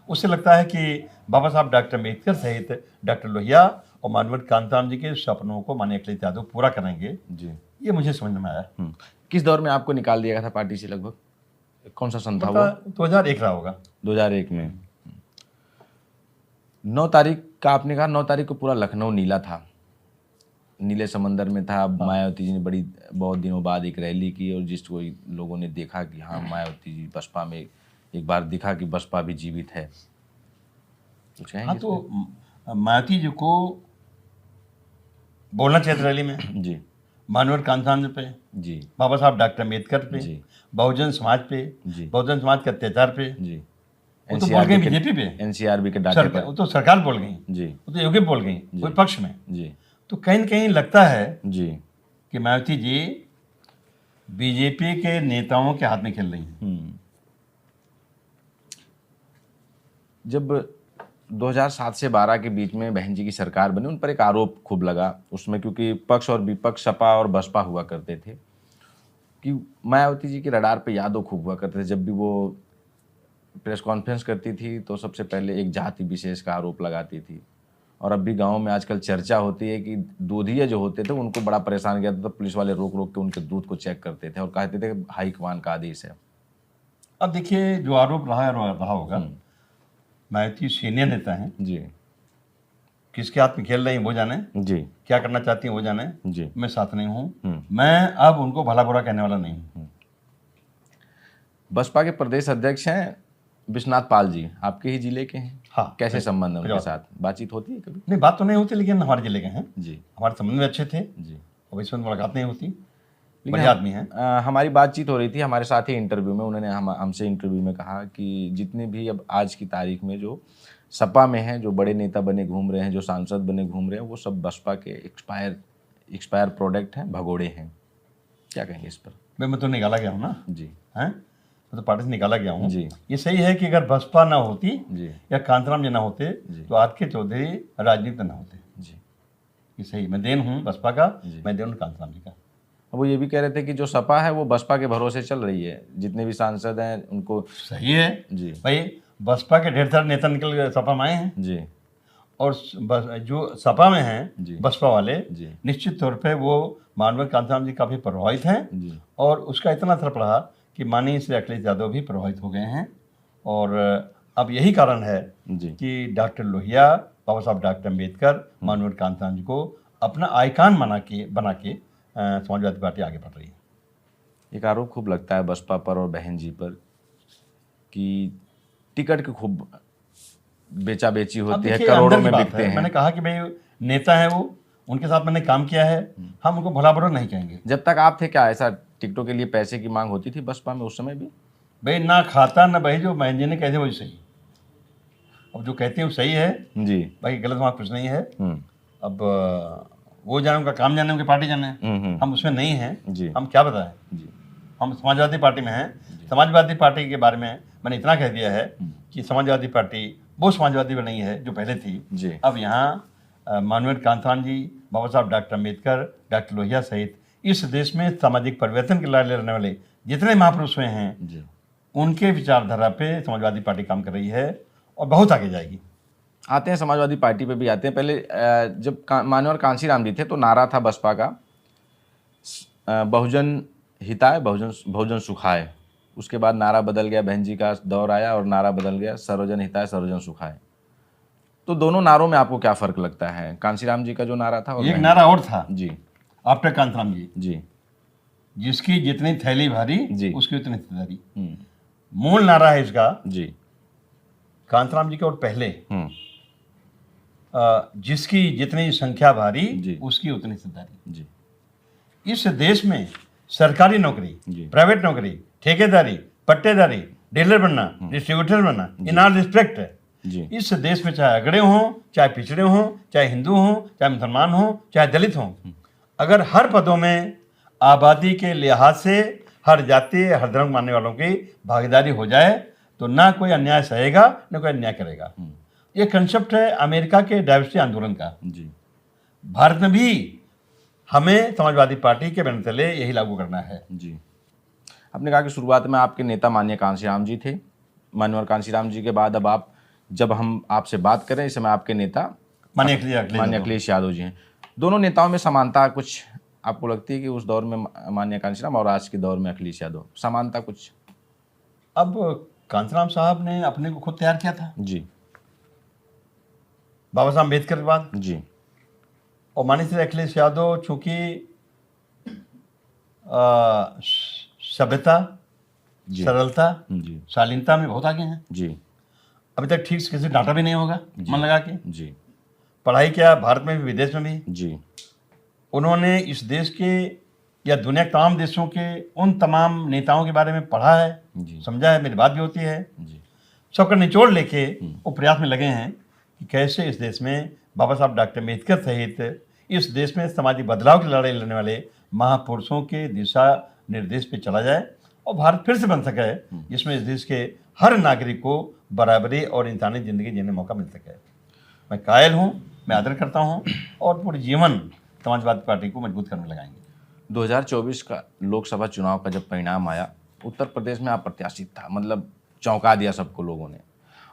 उससे लगता है कि बाबा साहब डॉक्टर अम्बेडकर सहित डॉक्टर लोहिया और माननीय कांताराम जी के सपनों को माननीय अखिलेश यादव पूरा करेंगे, जी। ये मुझे समझ में आया। किस दौर में आपको निकाल दिया गया था पार्टी से लगभग? कौन सा सन था वो? 2001 रहा होगा। 2001 में। 9 तारीख का आपने कहा, 9 तारीख को पूरा लखनऊ नीला था, नीले समंदर में था। मायावती जी ने बहुत दिनों बाद एक रैली की और जिसको लोगों ने देखा कि हाँ मायावती जी बसपा में एक बार दिखा कि बसपा भी जीवित है। कुछ हाँ, कहेंगे तो मायावती जी को बोलना चाहिए था रैली में, जी माननीय कांताराम पे, जी बाबा साहब डॉक्टर अम्बेडकर पे, जी बहुजन समाज पे, जी बहुजन समाज के अत्याचार पे। जी। वो तो बोल गई बीजेपी पे, एनसीआरबी के डाटे पर। वो तो सरकार बोल गई, जी वो तो योगी बोल गई विपक्ष में। जी तो कहीं न कहीं लगता है जी। कि मायावती जी बीजेपी के नेताओं के हाथ में खेल रही हैं। जब 2007 से 12 के बीच में बहन जी की सरकार बनी, उन पर एक आरोप खूब लगा उसमें, क्योंकि पक्ष और विपक्ष सपा और बसपा हुआ करते थे, कि मायावती जी के रडार पे यादव खूब हुआ करते थे। जब भी वो प्रेस कॉन्फ्रेंस करती थी तो सबसे पहले एक जाति विशेष का आरोप लगाती थी। और अब भी गाँव में आजकल चर्चा होती है कि दूधिया जो होते थे उनको बड़ा परेशान किया था, तो पुलिस वाले रोक रोक के उनके दूध को चेक करते थे और कहते थे कि हाईकमान का आदेश है। अब देखिए, जो आरोप रहा होगा, मायावती सीनियर नेता हैं जी किसके हाथ में खेल रही हैं वो जाने, जी क्या करना चाहती हैं वो जाने। जी। मैं साथ नहीं हूँ, मैं अब उनको भला बुरा कहने वाला नहीं हूँ। बसपा के प्रदेश अध्यक्ष हैं विश्वनाथ पाल जी, आपके ही जिले के हैं। हाँ, कैसे संबंध है उनके साथ? बातचीत होती है कभी? नहीं, बात तो नहीं होती, लेकिन हमारे जिले के हैं, जी हमारे संबंध में अच्छे थे, जी। और इसमें मुलाकात नहीं होती, लेकिन बढ़िया आदमी हैं। हमारी बातचीत हो रही थी हमारे साथ ही इंटरव्यू में, उन्होंने हमसे इंटरव्यू में कहा कि जितने भी अब आज की तारीख में जो सपा में हैं, जो बड़े नेता बने घूम रहे हैं, जो सांसद बने घूम रहे हैं, वो सब बसपा के एक्सपायर प्रोडक्ट हैं, भगोड़े हैं। क्या कहेंगे इस पर? मैं तो निकाला गया हूँ ना, जी हैं, मैं तो पार्टी से निकाला गया हूँ जी। ये सही है कि अगर बसपा ना होती जी या कांताराम जी ना होते तो आर के चौधरी राजनीति ना होते। जी। ये सही, मैं देन हूँ बसपा का, मैं देन हूँ कांताराम जी का। वो ये भी कह रहे थे कि जो सपा है वो बसपा के भरोसे चल रही है, जितने भी सांसद हैं उनको। सही है जी भाई, बसपा के ढेर सारे नेता निकल गए सपा में आए हैं, जी और जो सपा में जी। हैं बसपा वाले, जी निश्चित तौर पे वो माननीय कांताराम जी काफ़ी प्रभावित हैं, जी और उसका इतना असर पड़ा कि माननीय श्री अखिलेश यादव भी प्रभावित हो गए हैं। और अब यही कारण है जी कि डॉक्टर लोहिया, बाबा साहब डॉक्टर अम्बेडकर, माननीय कांताराम जी को अपना आइकान बना के समाजवादी पार्टी आगे बढ़ रही है। एक आरोप खूब लगता है बसपा पर और बहन जी पर कि टिकट की खूब बेचा बेची अब होती है, देखिए, करोड़ों अंदर की में बात बिकते है। हैं। मैंने कहा कि भाई नेता है वो, उनके साथ मैंने काम किया है, हम उनको भला बुरा नहीं कहेंगे। जब तक आप थे क्या ऐसा टिकटों के लिए पैसे की मांग होती थी बसपा में उस समय भी? भाई ना खाता ना भाई, जो बहन जी ने कहते वही सही। अब जो कहते हैं वो सही है जी। भाई, गलत वहाँ कुछ नहीं है। हम्म अब वो जाने, उनका काम जाने, उनकी पार्टी जाने, हम उसमें नहीं हैं। जी हम क्या बताएं, जी हम समाजवादी पार्टी में हैं। समाजवादी पार्टी के बारे में मैंने इतना कह दिया है कि समाजवादी पार्टी वो समाजवादी नहीं है जो पहले थी। जी अब यहाँ माननीय कांताराम जी, बाबा साहब डॉक्टर अम्बेडकर, डॉक्टर लोहिया सहित इस देश में सामाजिक परिवर्तन के लड़ाई लड़ने वाले जितने महापुरुष हुए हैं, जी। उनके विचारधारा पे समाजवादी पार्टी काम कर रही है और बहुत आगे जाएगी। आते हैं समाजवादी पार्टी पे भी आते हैं। पहले जब माननीय कांशीराम जी थे तो नारा था बसपा का बहुजन हिताय बहुजन सुखाय। उसके बाद नारा बदल गया, बहन जी का दौर आया और नारा बदल गया सर्वजन हिताय सर्वजन सुखाय। तो दोनों नारों में आपको क्या फर्क लगता है? कांशीराम जी का जो नारा था और एक नारा और था जी आफ्टर कांताराम जी, जी जिसकी जितनी थैली भारी जी। उसकी उतनी हिस्सेदारी। मूल नारा है इसका जी कांताराम जी के और पहले, हम्म जिसकी जितनी संख्या भारी जी। उसकी उतनी हिस्सेदारी। जी इस देश में सरकारी नौकरी, जी। प्राइवेट नौकरी, ठेकेदारी, पट्टेदारी, डीलर बनना, डिस्ट्रीब्यूटर बनना, इन ऑल रिस्पेक्ट है। जी इस देश में चाहे अगड़े हों, चाहे पिछड़े हों, चाहे हिंदू हों, चाहे मुसलमान हों, चाहे दलित हों, अगर हर पदों में आबादी के लिहाज से हर जाति, हर धर्म मानने वालों की भागीदारी हो जाए तो ना कोई अन्याय सहेगा, ना कोई अन्याय करेगा। ये कंसेप्ट है अमेरिका के डाइवर्सिटी आंदोलन का। जी भारत में भी हमें समाजवादी पार्टी के बैनर तले यही लागू करना है। जी, आपने कहा कि शुरुआत में आपके नेता माननीय कांशीराम जी थे। माननीय कांशीराम जी के बाद अब आप, जब हम आपसे बात करें इस समय आपके नेता माननीय अखिलेश यादव जी हैं। दोनों नेताओं में समानता कुछ आपको लगती है कि उस दौर में माननीय कांशीराम और आज के दौर में अखिलेश यादव, समानता कुछ? अब कांशीराम साहब ने अपने को खुद तैयार किया था जी बाबा साहब अम्बेडकर के बाद, जी और माननीय श्री अखिलेश यादव चूंकि सभ्यता, जी सरलता, जी शालीनता में बहुत आगे हैं। जी अभी तक ठीक से किसी डांटा भी नहीं होगा मन लगा के। जी पढ़ाई किया भारत में भी विदेश में भी। जी उन्होंने इस देश के या दुनिया के तमाम देशों के उन तमाम नेताओं के बारे में पढ़ा है, जी समझा है, मेरी बात भी होती है। जी सबका निचोड़ लेके वो प्रयास में लगे हैं कि कैसे इस देश में बाबा साहब डॉक्टर अम्बेडकर सहित इस देश में समाजी बदलाव की लड़ाई लड़ने वाले महापुरुषों के दिशा निर्देश पे चला जाए और भारत फिर से बन सके जिसमें इस देश के हर नागरिक को बराबरी और इंसानी जिंदगी जीने का मौका मिल सके। मैं कायल हूँ, मैं आदर करता हूँ और पूरे जीवन समाजवादी पार्टी को मजबूत करने लगाएंगे। 2024 का लोकसभा चुनाव का जब परिणाम आया, उत्तर प्रदेश में आप प्रत्याशित था, मतलब चौंका दिया सबको लोगों ने।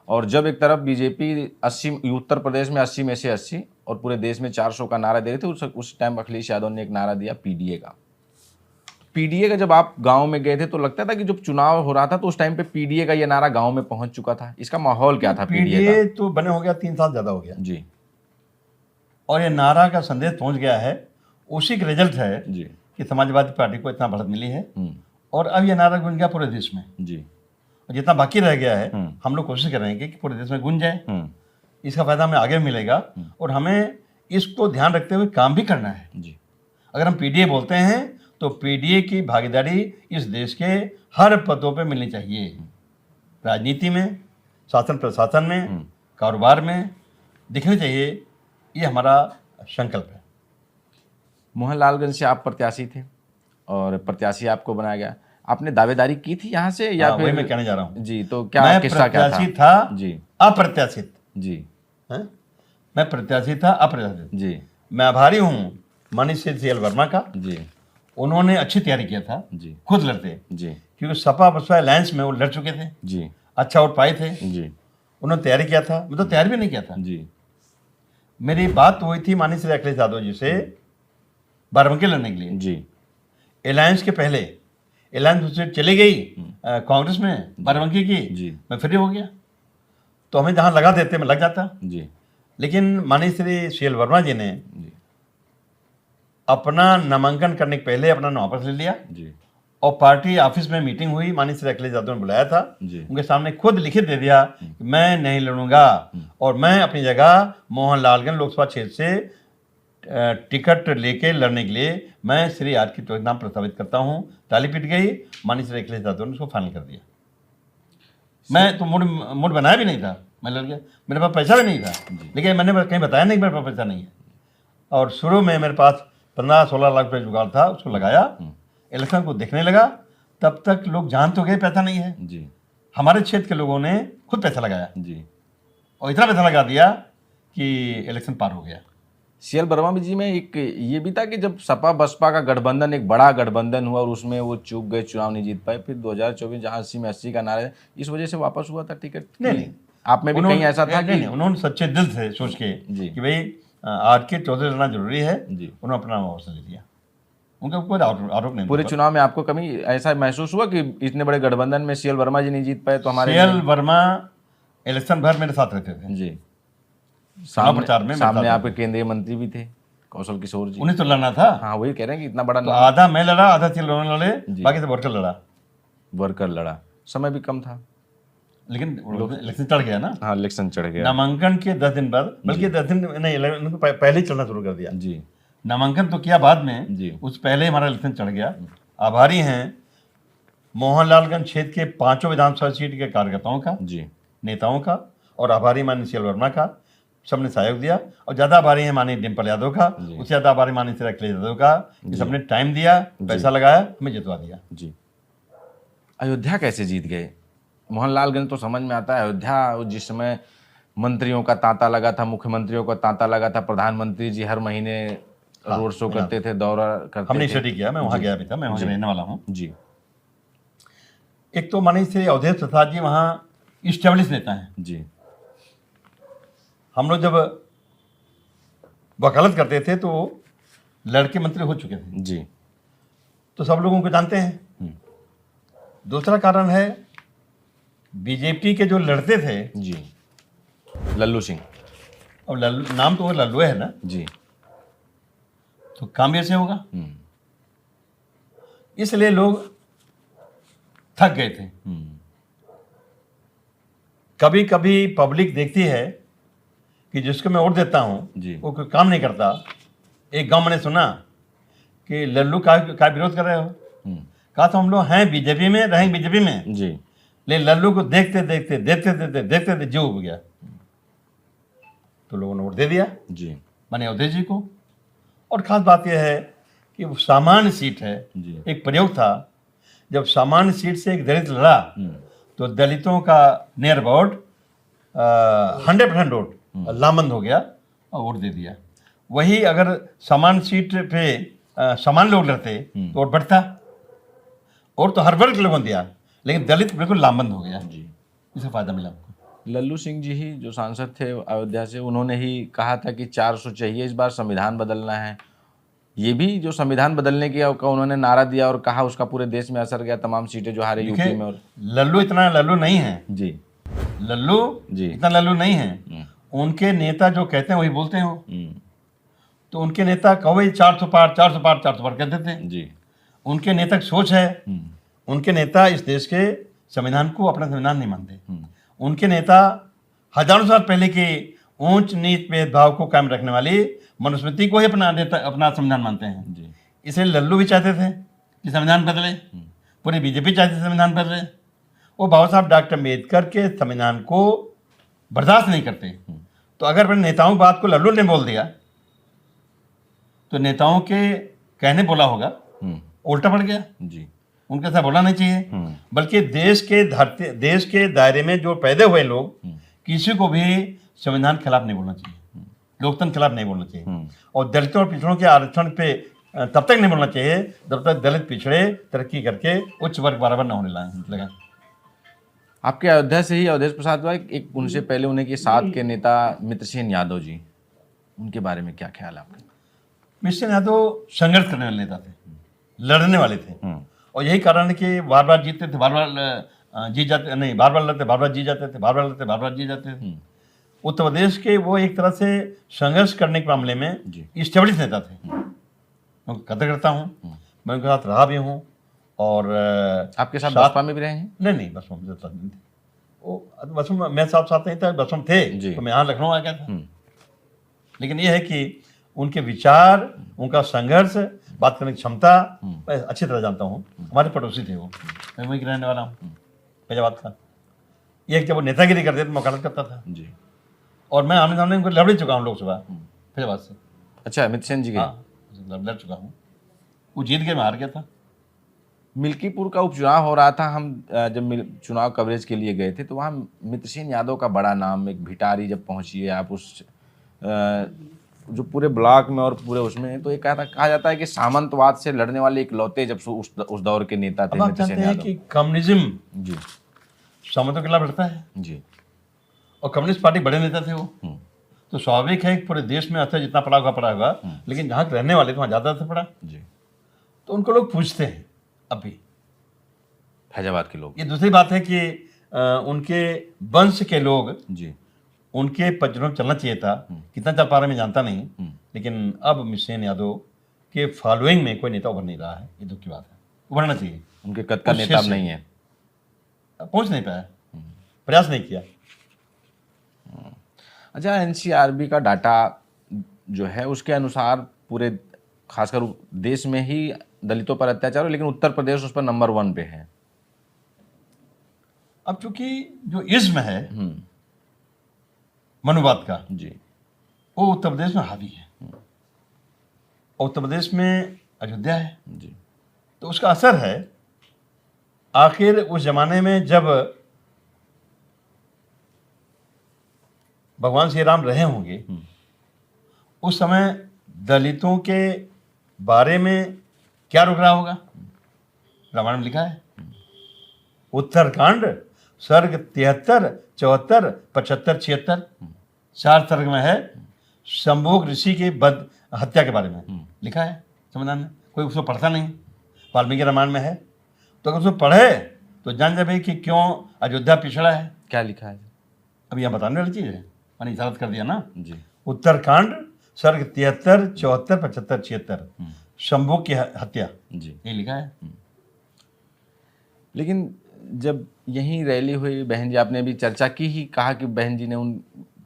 और जब एक तरफ बीजेपी 80, उत्तर प्रदेश में 80 में से 80 और पूरे देश में 400 का नारा दे रहे थे, उस टाइम अखिलेश यादव ने एक नारा दिया पीडीए का। पीडीए का जब आप गांव में गए थे तो लगता था कि जब चुनाव हो रहा था तो उस टाइम पे पीडीए का ये नारा गांव में पहुंच चुका था। इसका माहौल क्या था पीडीए पीडीए का? तो बने हो गया 3 साल ज़्यादा हो गया जी और ये नारा का संदेश पहुंच गया है। उसी का रिजल्ट है जी कि समाजवादी पार्टी को इतना बढ़त मिली है हम्म, और अब ये नारा गूंज गया पूरे देश में। जी और जितना बाकी रह गया है हम लोग कोशिश करेंगे कि पूरे देश में गूंज जाए। इसका फायदा हमें आगे मिलेगा और हमें इसको ध्यान रखते हुए काम भी करना है। जी अगर हम पीडीए बोलते हैं तो पीडीए की भागीदारी इस देश के हर पदों पे मिलनी चाहिए, राजनीति में, शासन प्रशासन में, कारोबार में दिखनी चाहिए। ये हमारा संकल्प है। मोहनलालगंज से आप प्रत्याशी थे और प्रत्याशी आपको बनाया गया। आपने दावेदारी की थी यहाँ से या वही फिर? मैं कहने जा रहा हूँ। जी, तो क्या मैं किस्सा क्या प्रत्याशी था? था जी अप्रत्याशित। जी हैं? मैं प्रत्याशी था अप्रत्याशित। जी मैं आभारी हूँ माननीय श्री CL वर्मा का। जी उन्होंने अच्छी तैयारी किया था, जी खुद लड़ते, जी क्योंकि सपा बसपा अलायंस में वो लड़ चुके थे, जी अच्छा वोट पाए थे। जी उन्होंने तैयारी किया था, मैं तो तैयारी भी नहीं किया था। जी मेरी बात हुई थी माननीय श्री अखिलेश यादव जी से बाराबंकी लड़ने के लिए। जी अलायंस के पहले अलायंस से चली गई कांग्रेस में बाराबंकी की, जी मैं फ्री हो गया। तो हमें जहाँ लगा देते मैं लग जाता। जी लेकिन माननीय श्री CL वर्मा जी ने जी अपना नामांकन करने के पहले अपना नाम वापस ले लिया जी और पार्टी ऑफिस में मीटिंग हुई, माननीय श्री अखिलेश यादव ने बुलाया था। जी उनके सामने खुद लिखित दे दिया कि मैं नहीं लड़ूंगा और मैं अपनी जगह मोहनलालगंज लोकसभा क्षेत्र से टिकट लेके लड़ने के लिए मैं श्री आर के नाम प्रस्तावित करता हूं। ताली पीट गई, माननीय श्री अखिलेश यादव ने उसको फाइनल कर दिया। मैं तो मूड बनाया भी नहीं था, मैं लड़ गया। मेरे पास पैसा भी नहीं था, लेकिन मैंने कहीं बताया नहीं मेरे पास पैसा नहीं है। और शुरू में मेरे पास 15-16 लाख रुपये जुगाड़ था, उसको लगाया, इलेक्शन को देखने लगा। तब तक लोग जान तो गए पैसा नहीं है। जी हमारे क्षेत्र के लोगों ने खुद पैसा लगाया जी और इतना पैसा लगा दिया कि इलेक्शन पार हो गया। CL वर्मा जी में एक ये भी था कि जब सपा बसपा का गठबंधन एक बड़ा गठबंधन हुआ और उसमें वो चूक गए, चुनाव नहीं जीत पाए, फिर 2024 जहाँ 80 में 80 का नारा है, इस वजह से वापस हुआ था टिकट? नहीं, आप में भी कहीं ऐसा था कि? नहीं, उन्होंने सच्चे दिल से सोच के जी। कि भाई आज के चौधरी रहना जरूरी है, जी। उन्होंने अपना नाम वापस ले लिया। उनका कोई आरोप नहीं। पूरे चुनाव में आपको कभी ऐसा महसूस हुआ कि इतने बड़े गठबंधन में CL वर्मा जी नहीं जीत पाए तो हमारे? CL वर्मा इलेक्शन भर मेरे साथ रहते थे जी, प्रचार में सामने आपके केंद्रीय मंत्री भी थे कौशल किशोर जी। उन्हें तो लड़ना था। हाँ, वही कह रहे हैं कि इतना बड़ा तो आधा मैं लड़ा, आधा CL वर्मा लड़े, जी। बाकी सब वर्कर लड़ा। वर्कर लड़ा, समय भी कम था, लेकिन इलेक्शन चढ़ गया ना। हाँ, इलेक्शन चढ़ गया। नामांकन के 10 दिन बाद, बल्कि 10 दिन नहीं, उनको पहले ही चलना शुरू कर दिया। जी नामांकन तो किया बाद में, जी उस पहले हमारा इलेक्शन चढ़ गया। आभारी हैं मोहनलालगंज क्षेत्र के 5 विधानसभा सीट के कार्यकर्ताओं का, जी नेताओं का, और आभारी माननीय CL वर्मा का, सबने सहयोग दिया। और ज़्यादा आभारी है माननीय डिम्पल यादव का, उससे ज़्यादा आभारी माननीय श्री अखिलेश यादव का, कि सबने टाइम दिया, पैसा लगाया, हमें जितवा दिया। जी अयोध्या कैसे जीत गए? मोहनलालगंज तो समझ में आता है, अयोध्या जिस समय मंत्रियों का तांता लगा था, मुख्यमंत्रियों का तांता लगा था, प्रधानमंत्री जी हर महीने रोड शो करते थे, दौरा करते हमने थे। स्टडी किया, मैं वहाँ गया भी था, मैं वहाँ रहने वाला हूँ। जी एक तो मानिए श्री अवधेश प्रसाद जी वहाँ इस्टेब्लिश नेता हैं। जी हम लोग जब वकालत करते थे तो लड़के मंत्री हो चुके थे, जी तो सब लोगों को जानते हैं। दूसरा कारण है बीजेपी के जो लड़ते थे, जी लल्लू सिंह। अब लल्लू नाम तो वो लल्लू है ना, जी तो काम कैसे होगा? हम्म, इसलिए लोग थक गए थे। कभी कभी पब्लिक देखती है कि जिसको मैं वोट देता जी। हूँ वो कोई काम नहीं करता। एक गांव मैंने सुना कि लल्लू का विरोध कर रहे हो, कहा तो हम लोग हैं बीजेपी में, रहेंगे बीजेपी में, जी लेकिन लल्लू को देखते देखते देखते देखते देखते देखते जो उब गया, तो लोगों ने वोट दे दिया जी माने अवधेश जी को। और खास बात यह है कि वो सामान्य सीट है। जी। एक प्रयोग था, जब सामान्य सीट से एक दलित लड़ा तो दलितों का नियर अबाउट 100% वोट लामबंद हो गया और वोट दे दिया। वही अगर समान सीट पे समान लोग लड़ते तो वोट बढ़ता। और तो हर वर्ग के लोगों ने दिया, लेकिन दलित बिल्कुल लामबंद हो गया। जी। इससे फायदा मिला हमको। लल्लू सिंह जी ही जो सांसद थे अयोध्या से, उन्होंने ही कहा था कि 400 चाहिए, इस बार संविधान बदलना है। ये भी जो संविधान बदलने की का उन्होंने नारा दिया और कहा, उसका पूरे देश में असर गया, तमाम सीटें जो हारे यूपी में। और लल्लू इतना लल्लू नहीं है जी लल्लू जी। इतना लल्लू नहीं है। उनके नेता जो कहते हैं वही बोलते हैं वो। तो उनके नेता कहो 400 पार 400 पार 400 पार कहते थे जी। उनके नेता की सोच है। उनके नेता इस देश के संविधान को अपना संविधान नहीं मानते। उनके नेता हजारों साल पहले के ऊंच नीच भेदभाव को कायम रखने वाली मनुस्मृति को ही अपना संविधान मानते हैं। जी। इसलिए लल्लू भी चाहते थे कि संविधान बदले, पूरी बीजेपी चाहती थी संविधान बदले। वो बाबा साहब डॉक्टर अम्बेडकर के संविधान को बर्दाश्त नहीं करते। तो अगर अपने नेताओं की बात को लल्लू ने बोल दिया तो नेताओं के कहने बोला होगा, उल्टा पड़ गया। जी। उनके ऐसा बोलना नहीं चाहिए, बल्कि देश के दायरे में जो पैदा हुए लोग, किसी को भी संविधान के खिलाफ नहीं बोलना चाहिए, लोकतंत्र के खिलाफ नहीं बोलना चाहिए। और दलितों और पिछड़ों के आरक्षण पे तब तक नहीं बोलना चाहिए जब तक दलित पिछड़े तरक्की करके उच्च वर्ग बराबर न होने लगा। आपके अयोध्या से ही अवधेश प्रसाद भाई, एक उनसे पहले उन्हें के साथ के नेता मित्रसेन यादव जी, उनके बारे में क्या ख्याल है आपका? मित्रसेन यादव संघर्ष करने वाले नेता थे, लड़ने वाले थे। और यही कारण है कि बार बार जीतते थे, बार बार जीत जाते, नहीं बार बार लड़ते, बार बार जीत जाते थे, बार बार लड़ते, बार बार जीत जाते थे। उत्तर प्रदेश के वो एक तरह से संघर्ष करने के मामले में इस्टेब्लिश नेता थे। मैं कदर करता हूँ, मैं उनके साथ रहा भी हूँ। और आपके साथ बसपा में भी रहे हैं? नहीं बसपा में साथ नहीं थे वो। बसपा में मेरे साथ नहीं था, बसपा में थे तो मैं यहाँ लखनऊ आ गया था। लेकिन ये है कि उनके विचार, उनका संघर्ष, बात करने की क्षमता मैं अच्छी तरह जानता हूँ। हमारे पड़ोसी थे वो, मैं वहीं रहने वाला हूँ, फैजाबाद का। ये जब वो नेतागिरी करते थे, वकालत करता था जी। और मैं आमने सामने उनको लड़ चुका हूँ लोकसभा फैजाबाद से। अच्छा, मित्रसेन जी के? हाँ, लड़ चुका हूँ। वो जीत के मैं हार गया था। मिल्कीपुर का उपचुनाव हो रहा था, हम जब चुनाव कवरेज के लिए गए थे तो वहाँ मित्रसेन यादव का बड़ा नाम, एक भिटारी जब पहुँची है आप उस जो पूरे ब्लॉक में और पूरे उसमें, तो ये कहा जाता है कि सामंतवाद से लड़ने वाले इकलौते जब उस दौर के नेता थे मित्रसेन यादव। कि कम्युनिज्म जी सामंतों के खिलाफ लड़ता है जी। और कम्युनिस्ट पार्टी बड़े नेता थे वो। तो स्वाभाविक है कि पूरे देश में अच्छा जितना पड़ा होगा, लेकिन जहाँ रहने वाले तो वहाँ ज़्यादा से पड़ा जी। तो उनको लोग पूछते हैं अभी, फैजाबाद के लोग। ये दूसरी बात है कि उनके वंश के लोग जी। उनके पजरों में चलना चाहिए था। कितना चल पा रहे मैं जानता नहीं, लेकिन अब मित्रसेन यादव के फॉलोइंग में कोई नेता उभर नहीं रहा है। ये दुख की बात है, उभरना चाहिए। उनके कद का नेता अब नहीं है, पहुंच नहीं पाया, प्रयास नहीं किया। अच्छा, एनसीआरबी का डाटा जो है उसके अनुसार पूरे खासकर देश में ही दलितों पर अत्याचार हो, लेकिन उत्तर प्रदेश उस पर नंबर 1 पे है। अब चूंकि जो इज्म है मनुवाद का जी, वो उत्तर प्रदेश में हावी है। और उत्तर प्रदेश में अयोध्या है जी। तो उसका असर है। आखिर उस जमाने में जब भगवान श्री राम रहे होंगे, उस समय दलितों के बारे में क्या रुक रहा होगा? रामायण में लिखा है, उत्तरकांड सर्ग 73, 74, 75, 76, 4 सर्ग में है। शंभोग ऋषि की हत्या के बारे में लिखा है संविधान में। कोई उसको पढ़ता नहीं, वाल्मीकि रामायण में है। तो अगर उसको पढ़े तो जान जाए कि क्यों अयोध्या पिछड़ा है। क्या लिखा है? अब यहाँ बताने वाली चीज़ है, मैंने इशारत कर दिया ना। जी। उत्तरकांड सर्ग 73, 74, 75, 76, शंभोग की हत्या, जी। ये लिखा है। लेकिन जब यहीं रैली हुई, बहन जी आपने अभी चर्चा की ही, कहा कि बहन जी ने उन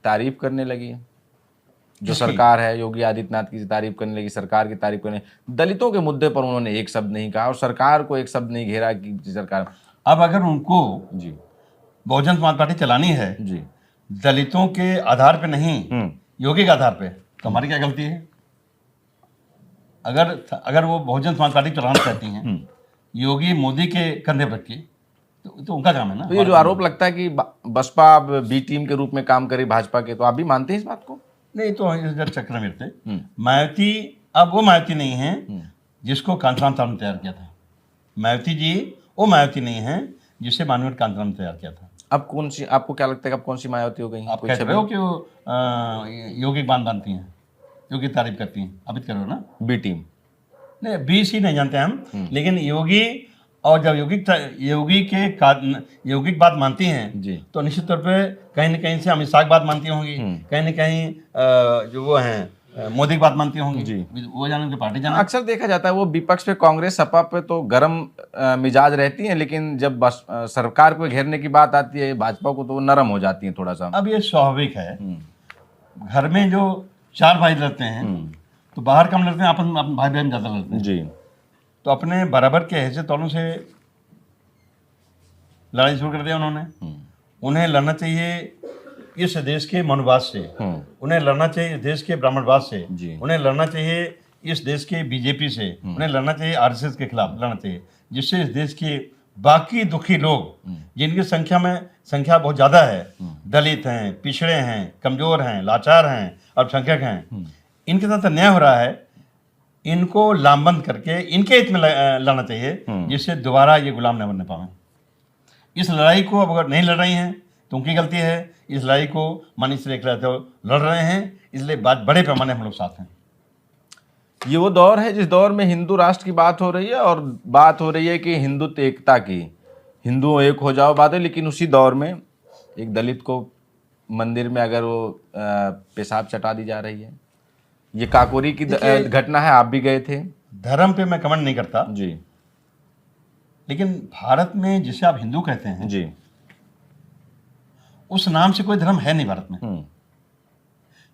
तारीफ करने लगी, जो किसकी? सरकार है योगी आदित्यनाथ की तारीफ करने लगी, सरकार की तारीफ करने। दलितों के मुद्दे पर उन्होंने एक शब्द नहीं कहा और सरकार को एक शब्द नहीं घेरा कि सरकार। अब अगर उनको जी बहुजन समाज पार्टी चलानी है जी। दलितों के आधार पे नहीं, योगी के आधार पे, तो हमारी क्या गलती है? अगर वो बहुजन समाज पार्टी चलाना चाहती हैं योगी मोदी के कंधे पर रखी, तो उनका काम है ना। तो ये जो आरोप लगता है कि बसपा अब बी टीम के रूप में काम करे भाजपा के, तो आप भी मानते हैं इस बात को? नहीं, तो इधर चक्र में थे मायावती। अब वो मायावती नहीं है जिसको कांचीराम साहब ने तैयार किया था। मायावती जी वो मायावती नहीं है जिसे मानवेंद्र कांचीराम ने तैयार किया था। अब कौन सी, आपको क्या लगता है कि अब कौन सी मायावती हो गई? आप कह रहे हो कि वो योगी की बात मानती हैं, योगी की तारीफ करती हैं, आप कह रहे हो ना? बी टीम नहीं, बीसी नहीं जानते हम, लेकिन योगी, और जब योगी की बात मानती हैं जी। तो निश्चित तौर पे कहीं ना कहीं से अमित शाह की बात मानती होंगी, कहीं ना कहीं जो वो हैं मोदी की बात मानती होंगी जी। वो जाने की पार्टी जाना। अक्सर देखा जाता है वो विपक्ष पे, कांग्रेस सपा पे तो गर्म मिजाज रहती हैं, लेकिन जब सरकार को घेरने की बात आती है भाजपा को तो वो नरम हो जाती है थोड़ा सा। अब ये स्वाभाविक है, घर में जो 4 भाई लड़ते हैं तो बाहर कम लड़ते हैं, आपस में अपने भाई बहन ज़्यादा लड़ते हैं। जी। तो अपने बराबर के हैसियत वालों से लड़ाई शुरू कर दिया उन्होंने। उन्हें लड़ना चाहिए इस देश के मनुवाद से, उन्हें लड़ना चाहिए इस देश के ब्राह्मणवाद से, जी। उन्हें लड़ना चाहिए इस देश के बीजेपी से, उन्हें लड़ना चाहिए आरएसएस के खिलाफ लड़ना चाहिए, जिससे इस देश के बाकी दुखी लोग जिनकी संख्या बहुत ज़्यादा है, दलित हैं, पिछड़े हैं, कमज़ोर हैं, लाचार हैं, अल्पसंख्यक हैं, इनके साथ अन्याय हो रहा है, इनको लामबंद करके इनके हित में लड़ना चाहिए, जिससे दोबारा ये गुलाम न बनने पाए। इस लड़ाई को अब अगर नहीं लड़ रही हैं तो उनकी गलती है। इस लड़ाई को मनीष रेखला तो लड़ रहे हैं, इसलिए बड़े पैमाने हम लोग साथ हैं। ये वो दौर है जिस दौर में हिंदू राष्ट्र की बात हो रही है और बात हो रही है कि हिंदुत्व एकता की, हिंदुओं एक हो जाओ बात है, लेकिन उसी दौर में एक दलित को मंदिर में अगर वो पेशाब चटा दी जा रही है। ये काकोरी की घटना है, आप भी गए थे। धर्म पे मैं कमेंट नहीं करता जी, लेकिन भारत में जिसे आप हिंदू कहते हैं जी, उस नाम से कोई धर्म है नहीं भारत में,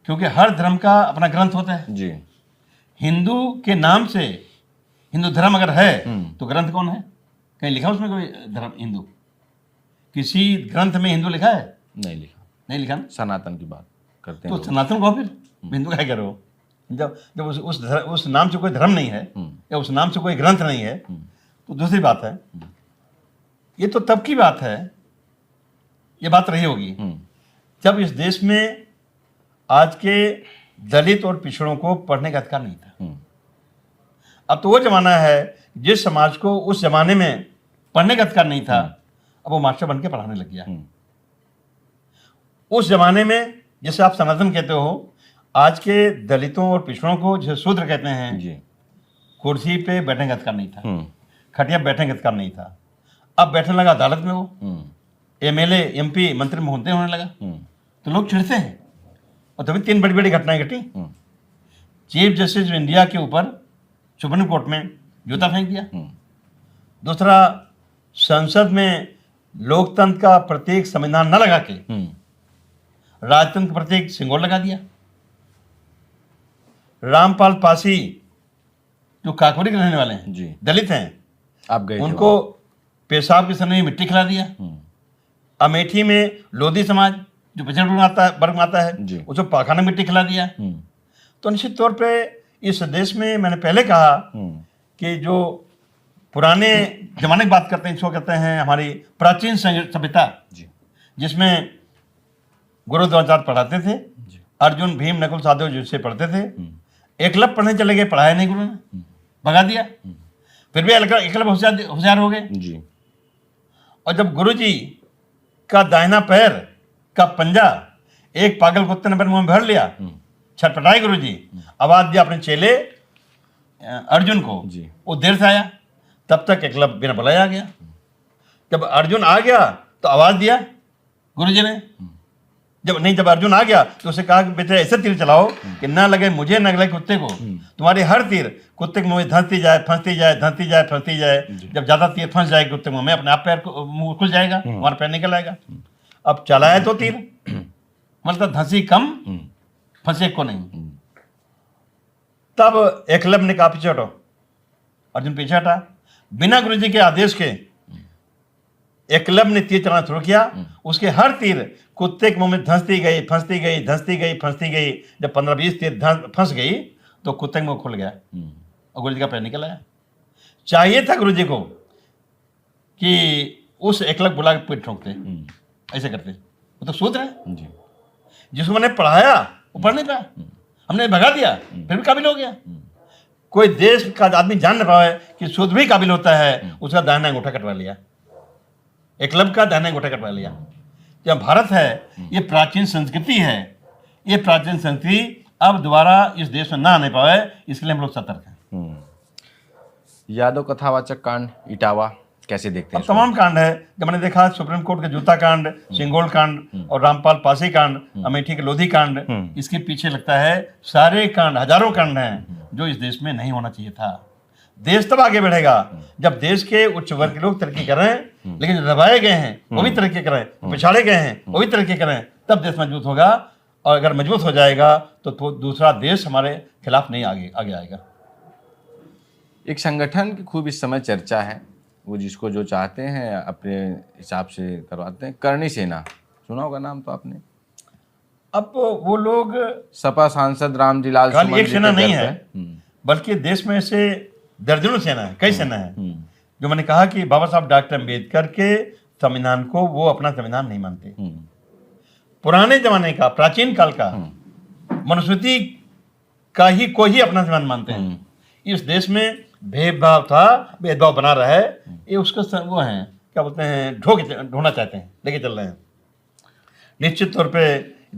क्योंकि हर धर्म का अपना ग्रंथ होता है। जी। हिंदू के नाम से हिंदू धर्म अगर है तो ग्रंथ कौन है? कहीं लिखा उसमें कोई धर्म हिंदू? किसी ग्रंथ में हिंदू लिखा है? नहीं लिखा। नहीं लिखा ना? सनातन की बात करते हैं तो लोग। सनातन को फिर हिंदू क्या कह रहे हो? जब उस नाम से कोई धर्म नहीं है या उस नाम से कोई ग्रंथ नहीं है तो दूसरी बात है। ये तो तब की बात है, ये बात रही होगी जब इस देश में आज के दलित और पिछड़ों को पढ़ने का अधिकार नहीं था। अब तो वो जमाना है जिस समाज को उस जमाने में पढ़ने का अधिकार नहीं था, अब वो मास्टर बन के पढ़ाने लग गया। उस जमाने में जैसे आप सनातन कहते हो, आज के दलितों और पिछड़ों को जैसे शूद्र कहते हैं जी। कुर्सी पे बैठने का अधिकार नहीं था, खटिया बैठने का अधिकार नहीं था। अब बैठने लगा अदालत में, वो एमएलए एमपी मंत्री होने लगा तो लोग चिढ़ते हैं। और तभी 3 बड़ी बड़ी घटनाएं घटी। चीफ जस्टिस इंडिया के ऊपर सुप्रीम कोर्ट में जूता फेंक दिया। दूसरा, संसद में लोकतंत्र का प्रतीक संविधान न लगा के राजतंत्र का प्रतीक सिंगोर लगा दिया। रामपाल पासी जो काकोरी के रहने वाले हैं जी। दलित हैं, आप गए थे उनको पेशाब के समय मिट्टी खिला दिया। अमेठी में लोधी समाज जो पिछड़े वर्ग में आता है जी। उसको पाखाना मिट्टी खिला दिया। तो निश्चित तौर पे इस देश में मैंने पहले कहा कि जो पुराने जमाने की बात करते हैं, इसको कहते हैं हमारी प्राचीन सभ्यता, जिसमें गुरु द्रोणाचार्य पढ़ाते थे, अर्जुन भीम नकुल सहदेव जिससे पढ़ते थे। एकलव्य पढ़ने चले गए, पढ़ाया नहीं गुरु ने, भगा दिया। फिर भी एकलव्य होशियार हो गए जी। और जब गुरु जी का दाहिना पैर का पंजा एक पागल कुत्ते ने अपने मुंह में भर लिया, छटपटाए गुरु जी, आवाज दिया अपने चेले अर्जुन को जी। वो देर से आया, तब तक एकलव्य बिना बुलाए आ गया। जब अर्जुन आ गया तो आवाज दिया गुरु जी ने, जब अर्जुन आ गया तो उसे कहा कि बेटे ऐसे तीर चलाओ कि ना लगे मुझे, ना लगे कुत्ते को। तुम्हारी हर तीर कुत्ते के मुंह में धंसती जाए, फंसती जाए, धंसती जाए, फंसती जाए। जब ज्यादा तीर फंस जाएगी कुत्ते के मुंह में, अपने आप पैर मुंह खुल जाएगा, तुम्हारा पैर निकल आएगा। अब चलाए तो तीर, मतलब धंसी कम, फंसे को नहीं। तब एकलव्य ने कहा पीछे हटो, अर्जुन पीछे हटा। बिना गुरु जी के आदेश के एकलव्य ने तीर चलाना शुरू किया। उसके हर तीर कुत्ते के मुंह में धंसती गई, फंसती गई, धंसती गई, फंसती गई। जब 15-20 तीर फंस गई तो कुत्ते का मुंह खुल गया और गुरु जी का पैर निकल आया। चाहिए था गुरु जी को कि उस एकलव्य बुला के पीठ ठोकते, ऐसे करते। वो तो सूत्र है, जिसको मैंने पढ़ाया वो पढ़ नहीं पाया, हमने भगा दिया, फिर भी काबिल हो गया। कोई देश का आदमी जान न पाए कि सूत्र भी काबिल होता है, उसका दाहिना अंगूठा कटवा लिया, एकलव्य का दाहिना अंगूठा कटवा लिया। जब भारत है, ये प्राचीन संस्कृति है, ये प्राचीन संस्कृति अब दोबारा इस देश में ना आने पाए, इसलिए हम लोग सतर्क हैं। यादव कथावाचक कांड, इटावा कैसे देखते हैं? अब तमाम कांड है। जब मैंने देखा सुप्रीम कोर्ट के जूता कांड, सिंगोल कांड और रामपाल पासी कांड, अमेठी के लोधी कांड, इसके पीछे लगता है सारे कांड, हजारों कांड हैं जो इस देश में नहीं होना चाहिए था। देश तब आगे बढ़ेगा जब देश के उच्च वर्ग के लोग तरक्की कर रहे हैं, लेकिन जो दबाए गए हैं वो भी तरक्की करें, पिछाड़े गए हैं वो भी तरक्की करें, तब देश मजबूत होगा। और अगर मजबूत हो जाएगा तो दूसरा देश हमारे खिलाफ नहीं आगे आएगा। एक संगठन की खूब इस समय चर्चा है, वो जिसको जो चाहते हैं अपने हिसाब से करवाते हैं, करणी सेना, सुना होगा नाम तो आपने? अब वो लोग सपा सांसद रामजी लाल खाली सुमन एक जी सेना के नहीं घर है, पे। बल्कि देश में से दर्जनों सेना है, कई सेना है। जो मैंने कहा कि बाबा साहब डॉक्टर अम्बेडकर के संविधान को वो अपना संविधान नहीं मानते। पुराने जमाने का, प्राचीन काल का मनुस्मृति का ही को ही अपना संविधान मानते हैं। इस देश में भेदभाव था, भेदभाव बना रहा है, ये उसका वो है, क्या बोलते हैं, ढोना चाहते हैं, लेके चल रहे हैं। निश्चित तौर पे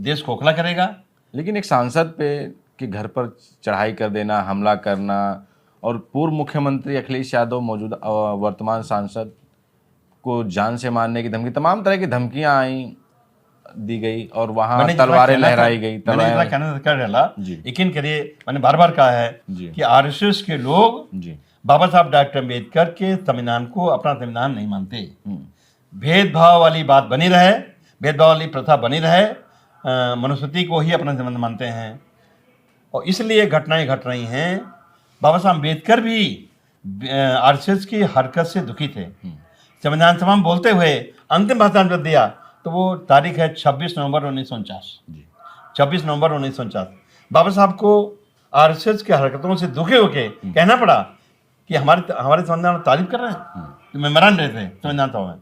देश खोखला करेगा। लेकिन एक सांसद पे के घर पर चढ़ाई कर देना, हमला करना, और पूर्व मुख्यमंत्री अखिलेश यादव, मौजूदा वर्तमान सांसद को जान से मारने की धमकी, तमाम तरह की धमकियां आई, दी गई, और वहां तलवारें लहराई गई। मैंने इतना कहना कर डाला, यकीन करिए मैंने बार बार कहा है कि आरएसएस के लोग बाबा साहब डॉक्टर अम्बेडकर के संविधान को अपना संविधान नहीं मानते। भेदभाव वाली बात बनी रहे, भेदभाव वाली प्रथा बनी रहे, मनुस्मृति को ही अपना संविधान मानते हैं, और इसलिए घटनाएं घट रही हैं। बाबा साहब अम्बेडकर भी आरएसएस की हरकत से दुखी थे। संविधान सभा में बोलते हुए अंतिम भाषण जब दिया तो वो तारीख है 26 नवंबर 1949। 26 नवंबर 1949 बाबा साहब को आरएसएस की हरकतों से दुखी होके कहना पड़ा कि हमारे संविधान में तारीफ कर रहे हैं, तो मेमोरान रहे थे संविधान सभा में।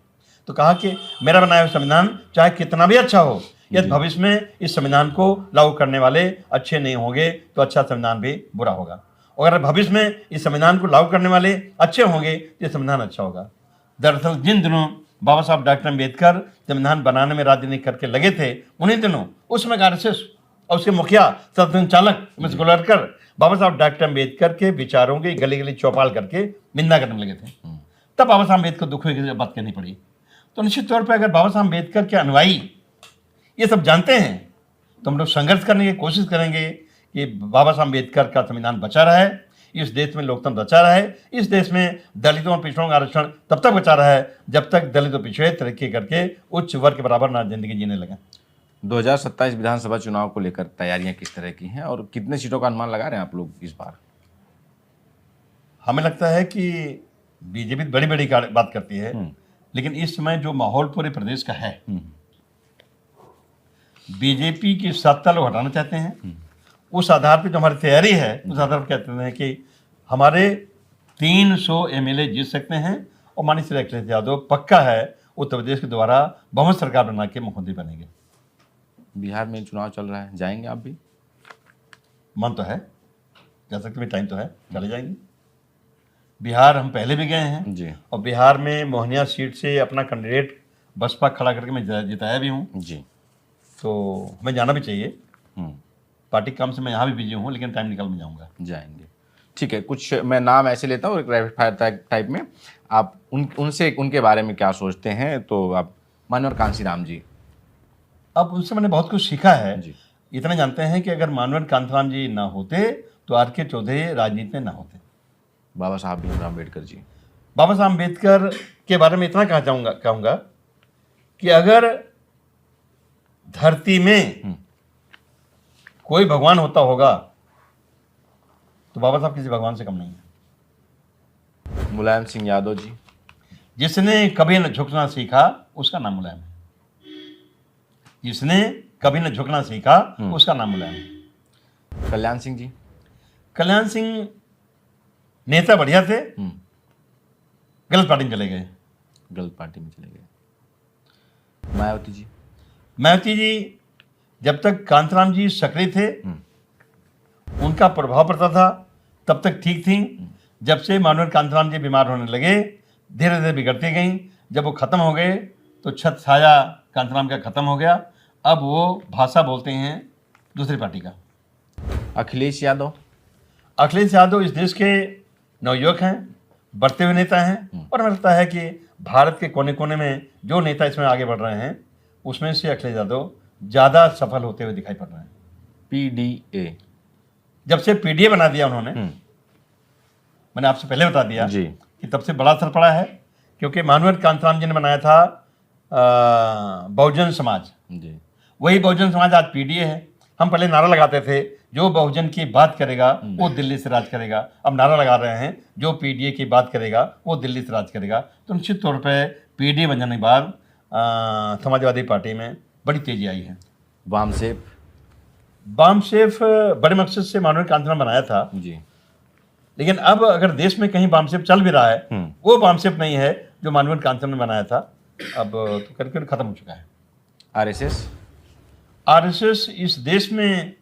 तो कहा कि मेरा बनाया हुआ संविधान चाहे कितना भी अच्छा हो, यदि भविष्य में इस संविधान को लागू करने वाले अच्छे नहीं होंगे तो अच्छा संविधान भी बुरा होगा, और अगर भविष्य में इस संविधान को लागू करने वाले अच्छे होंगे तो ये संविधान अच्छा होगा। दरअसल जिन दिनों बाबा साहब डॉक्टर अम्बेडकर संविधान बनाने में राजनीति करके लगे थे, उन्हीं दिनों उस समय आरएसएस और उसके मुखिया संचालक मिस गोलवलकर बाबा साहब डॉक्टर अम्बेडकर के विचारों की गली गली चौपाल करके निंदा करने लगे थे। तब बाबा साहब अम्बेडकर दुख हुई की बात करनी पड़ी। तो निश्चित तौर पर अगर बाबा साहब अम्बेडकर के अनुयायी ये सब जानते हैं तो हम लोग संघर्ष करने की कोशिश करेंगे कि बाबा साहब अम्बेडकर का संविधान बचा रहे, इस देश में लोकतंत्र बचा रहे, इस देश में दलितों और पिछड़ों का आरक्षण तब तक बचा रहा है जब तक दलित और पिछड़े तरक्की करके उच्च वर्ग के बराबर ना जिंदगी जीने लगे। 2027 विधानसभा चुनाव को लेकर तैयारियां किस तरह की हैं और कितने सीटों का अनुमान लगा रहे हैं आप लोग इस बार? हमें लगता है कि बीजेपी बड़ी बड़ी बात करती है, लेकिन इस समय जो माहौल पूरे प्रदेश का है, बीजेपी की सत्ता लोग हटाना चाहते हैं। उस आधार पर जो हमारी तैयारी है, उस आधार पर कहते हैं कि हमारे 300 एमएलए जीत सकते हैं, और माननीय श्री अखिलेश यादव पक्का है उत्तर प्रदेश के द्वारा बहुमत सरकार बना के मुख्यमंत्री बनेंगे। बिहार में चुनाव चल रहा है, जाएंगे आप भी? मन तो है, जा सकते भी, टाइम तो है, चले जाएंगे। बिहार हम पहले भी गए हैं जी और बिहार में मोहनिया सीट से अपना कैंडिडेट बसपा खड़ा करके मैं जिताया भी हूँ, जी। तो हमें जाना भी चाहिए। हम्म, पार्टी काम से मैं यहाँ भी बिजी हूँ, लेकिन टाइम निकाल मैं जाऊँगा। जाएंगे। ठीक है, कुछ मैं नाम ऐसे लेता हूँ रैपिड फायर टाइप में, आप उनसे उनके बारे में क्या सोचते हैं? तो आप मानवर कांशीराम जी। अब उनसे मैंने बहुत कुछ सीखा है। जी। इतना जानते हैं कि अगर मानवर कांतराम जी ना होते तो R.K. चौधरी राजनीति में ना होते। बाबा साहब भीमराव अम्बेडकर जी। बाबा साहब अम्बेडकर के बारे में इतना कहूँगा कि अगर धरती में कोई भगवान होता होगा तो बाबा साहब किसी भगवान से कम नहीं है। मुलायम सिंह यादव जी। जिसने कभी न झुकना सीखा उसका नाम मुलायम है। जिसने कभी न झुकना सीखा उसका नाम मुलायम है। कल्याण सिंह जी। कल्याण सिंह नेता बढ़िया थे, गलत पार्टी में चले गए। गलत पार्टी में चले गए। मायावती जी। मायावती जी जब तक कांतराम जी सक्रिय थे उनका प्रभाव पड़ता था तब तक ठीक थी। जब से मानवर कांतराम जी बीमार होने लगे धीरे धीरे बिगड़ती गई। जब वो खत्म हो गए तो छत छाया कांतराम का खत्म हो गया। अब वो भाषा बोलते हैं दूसरी पार्टी का। अखिलेश यादव। अखिलेश यादव इस देश के नवयुवक हैं, बढ़ते हुए नेता हैं और हमें लगता है कि भारत के कोने कोने में जो नेता इसमें आगे बढ़ रहे हैं उसमें से अखिलेश यादव ज़्यादा सफल होते हुए दिखाई पड़ रहे हैं। PDA। जब से PDA बना दिया उन्होंने, मैंने आपसे पहले बता दिया जी। कि तब से बड़ा असर पड़ा है, क्योंकि मानवर कांतराम जी ने बनाया था बहुजन समाज। जी। वही बहुजन समाज आज PDA है। हम पहले नारा लगाते थे जो बहुजन की बात करेगा वो दिल्ली से राज करेगा। अब नारा लगा रहे हैं जो PDA की बात करेगा वो दिल्ली से राज करेगा। तो निश्चित तौर पे PDA बन जाने के बाद समाजवादी पार्टी में बड़ी तेजी आई है। वामसेफ। वामसेफ बड़े मकसद से मानवर कांतराम बनाया था, जी। लेकिन अब अगर देश में कहीं वामसेफ चल भी रहा है वो वामसेफ नहीं है जो मानवर कांतराम ने बनाया था। अब तो करके खत्म हो चुका है। RSS इस देश में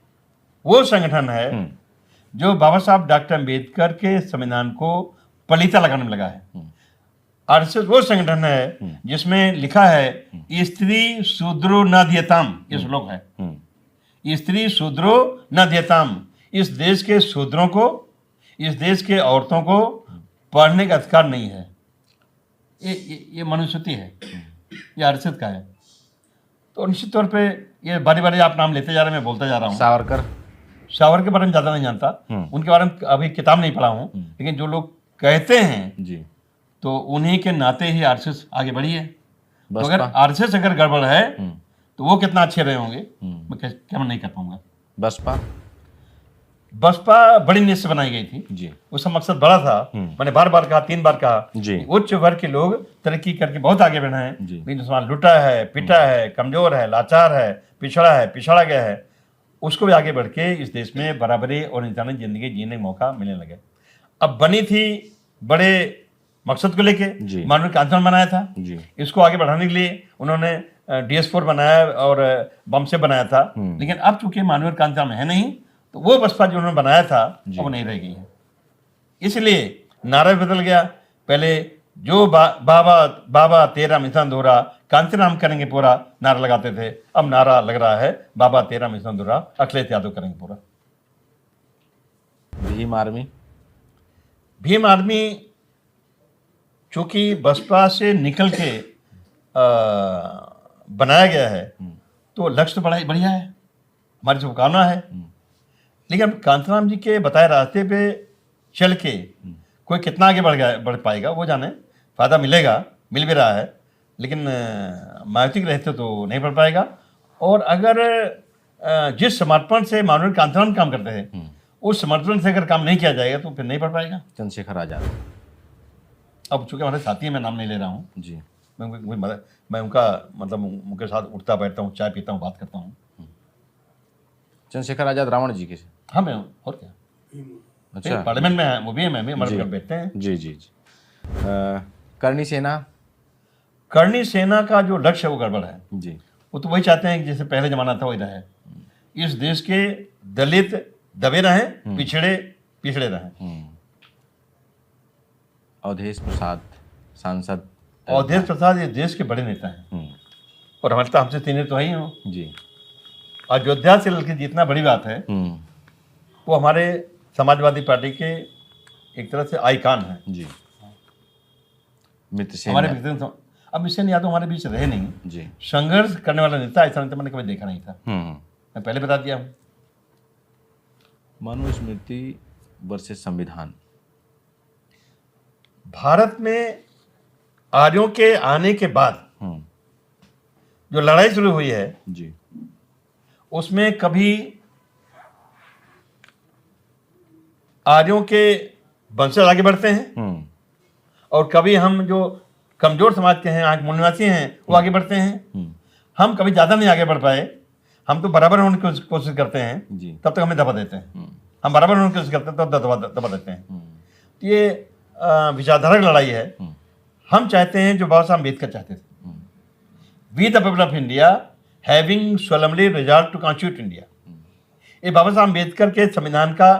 वो संगठन है जो बाबा साहब डॉक्टर अम्बेडकर के संविधान को पलीता लगाने में लगा है। RSS वो संगठन है जिसमें लिखा है स्त्री शूद्रो न दीयताम, ये श्लोक है। स्त्री शूद्रो न दीयताम। इस देश के शूद्रों को, इस देश के औरतों को पढ़ने का अधिकार नहीं है। ये मनुस्मृति है, ये RSS का है। तो निश्चित तौर पे ये बारी बारी आप नाम लेते जा रहे हैं, मैं बोलता जा रहा हूँ। सावरकर के बारे में ज़्यादा नहीं जानता, उनके बारे में अभी किताब नहीं पढ़ा हूँ, लेकिन जो लोग कहते हैं जी। तो उन्हीं के नाते ही RSS आगे बढ़ी है। तो बसपा। अगर RSS अगर गड़बड़ है तो वो कितना अच्छे रहे होंगे मैं क्या नहीं कर पाऊंगा। बसपा बड़ी नीयत से बनाई गई थी जी। उसका मकसद बड़ा था। मैंने बार बार कहा, 3 बार कहा जी। कि उच्च वर्ग के लोग तरक्की करके बहुत आगे बढ़े हैं, जी। लेकिन समाज लुटा है, पिटा है, कमजोर है, लाचार है, पिछड़ा गया है, उसको भी आगे बढ़ के इस देश में बराबरी और इंसानी जिंदगी जीने का मौका मिलने लगे। अब बनी थी बड़े मकसद को लेके, मानव कांतराम बनाया था जी। इसको आगे बढ़ाने के लिए उन्होंने DS4 बनाया और वामसेफ बनाया था। लेकिन अब चूंकि मानव कांतराम है नहीं तो वो बसपा जो उन्होंने बनाया था अब वो नहीं रह गई है। इसलिए नारा बदल गया। पहले जो बाबा तेरा मिशन दोहरा कांचीराम करेंगे पूरा नारा लगाते थे, अब नारा लग रहा है बाबा तेरा मिशन दोहरा अखिलेश यादव करेंगे पूरा। भीम आर्मी चूंकि बसपा से निकल के बनाया गया है तो लक्ष्य तो बड़ा बढ़िया है, हमारी शुभकामना है। लेकिन कांचीराम जी के बताए रास्ते पे चल के कोई कितना आगे बढ़ पाएगा वो जाने। फायदा मिलेगा, मिल भी रहा है, लेकिन मायावती के रहते तो नहीं बढ़ पाएगा। और अगर जिस समर्पण से माननीय कांचीराम काम करते हैं उस समर्पण से अगर काम नहीं किया जाएगा तो फिर नहीं बढ़ पाएगा। चंद्रशेखर आजाद। अब चूंकि हमारे साथी हैं, मैं नाम नहीं ले रहा हूँ जी। मैं उनका मतलब उनके साथ उठता बैठता हूँ, चाय पीता हूँ, बात करता हूँ। चंद्रशेखर आजाद रावण जी के। हाँ मैं और क्या, अच्छा, पार्लियामेंट में है, वो भी है, मैं भी हमारे घर बैठते हैं। जी जी जी। करणी सेना। करणी सेना का जो लक्ष्य है वो गड़बड़ है। जी। वो तो वही चाहते हैं कि जैसे पहले जमाना था वही रहे। इस देश के दलित दबे रहें, पिछड़े पिछड़े रहें। अवधेश प्रसाद सांसद अवधेश प्रसाद ये देश के बड़े नेता हैं और हमारे तो हमसे सीनियर तो है ही हो। जी। अयोध्या से लड़के जितना बड़ी बात है वो हमारे समाजवादी पार्टी के एक तरह से आइकान है जी। मित्र सेन हमारे बीच। अब मित्र सेन यादव हमारे बीच रहे नहीं, जी। संघर्ष करने वाला नेता ऐसा नेता मैंने कभी देखा नहीं था। हम्म। मैं पहले बता दिया हूँ। मनुस्मृति वर्सेस संविधान। भारत में आर्यों के आने के बाद जो लड़ाई शुरू हुई है जी। उसमें कभी आर्यों के वंशज आगे बढ़ते हैं और कभी हम जो कमजोर समाज के हैं, आंख निवासी हैं, वो आगे बढ़ते हैं। हम कभी ज़्यादा नहीं आगे बढ़ पाए, हम तो बराबर होने की कोशिश करते हैं जी। तब तक हमें दबा देते हैं। हम बराबर होने की कोशिश करते हैं तब दबा देते हैं। तो ये विचारधारा की लड़ाई है। हम चाहते हैं जो बाबा साहब अम्बेडकर चाहते थे, we the people of India having solemnly resolved to constitute India. ये बाबा साहब अम्बेडकर के संविधान का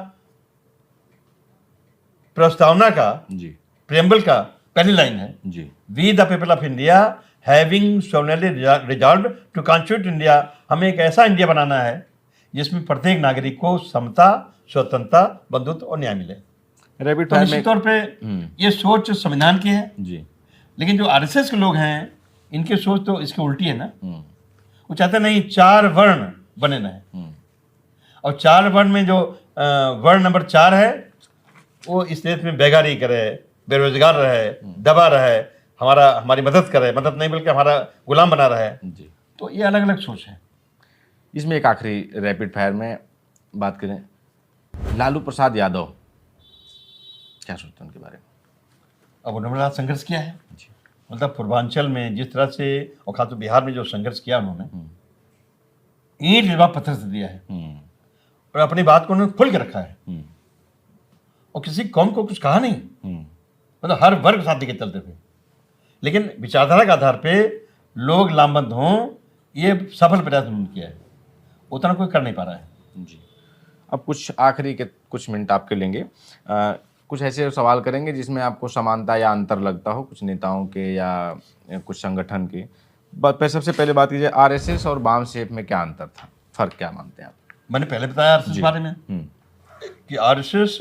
प्रस्तावना का जी। प्रेम्बल का पहली लाइन है, जी। We the people of India having solemnly resolved to constitute India. हमें एक ऐसा इंडिया बनाना है जिसमें प्रत्येक नागरिक को समता, स्वतंत्रता, बंधुत्व और न्याय मिले। रैपिड तो फायर निश्चित में तौर पे ये सोच संविधान की है, जी। लेकिन जो आरएसएस के लोग हैं इनकी सोच तो इसकी उल्टी है ना। वो चाहते नहीं 4 वर्ण बने रहे, और 4 वर्ण में जो वर्ण नंबर 4 है वो इस देश में बेगारी करे, बेरोजगार रहे, दबा रहे, हमारी मदद करे, मदद नहीं बल्कि हमारा गुलाम बना रहे। जी। तो ये अलग अलग सोच है। इसमें एक आखिरी रैपिड फायर में बात करें, लालू प्रसाद यादव क्या सोचते हैं उनके बारे में? अब उन्होंने बड़ा संघर्ष किया है, जी। मतलब पूर्वांचल में जिस तरह से और खासतौर बिहार में जो संघर्ष किया उन्होंने, ईंट जवाब पत्थर से दिया है और अपनी बात को उन्होंने खुल के रखा है और किसी कौम को कुछ कहा नहीं, मतलब हर वर्ग साथ लेके चलते थे। लेकिन विचारधारा के आधार पे लोग लामबंद हों, ये सफल प्रयास उन्होंने किया है, उतना कोई कर नहीं पा रहा है। जी। अब कुछ आखिरी के कुछ मिनट आपके लेंगे, कुछ ऐसे सवाल करेंगे जिसमें आपको समानता या अंतर लगता हो कुछ नेताओं के या कुछ संगठन के। सबसे पहले बात कीजिए, आरएसएस और वाम शेप में क्या अंतर था, फर्क क्या मानते हैं आप? मैंने पहले बताया आरएसएस के बारे में कि आरएसएस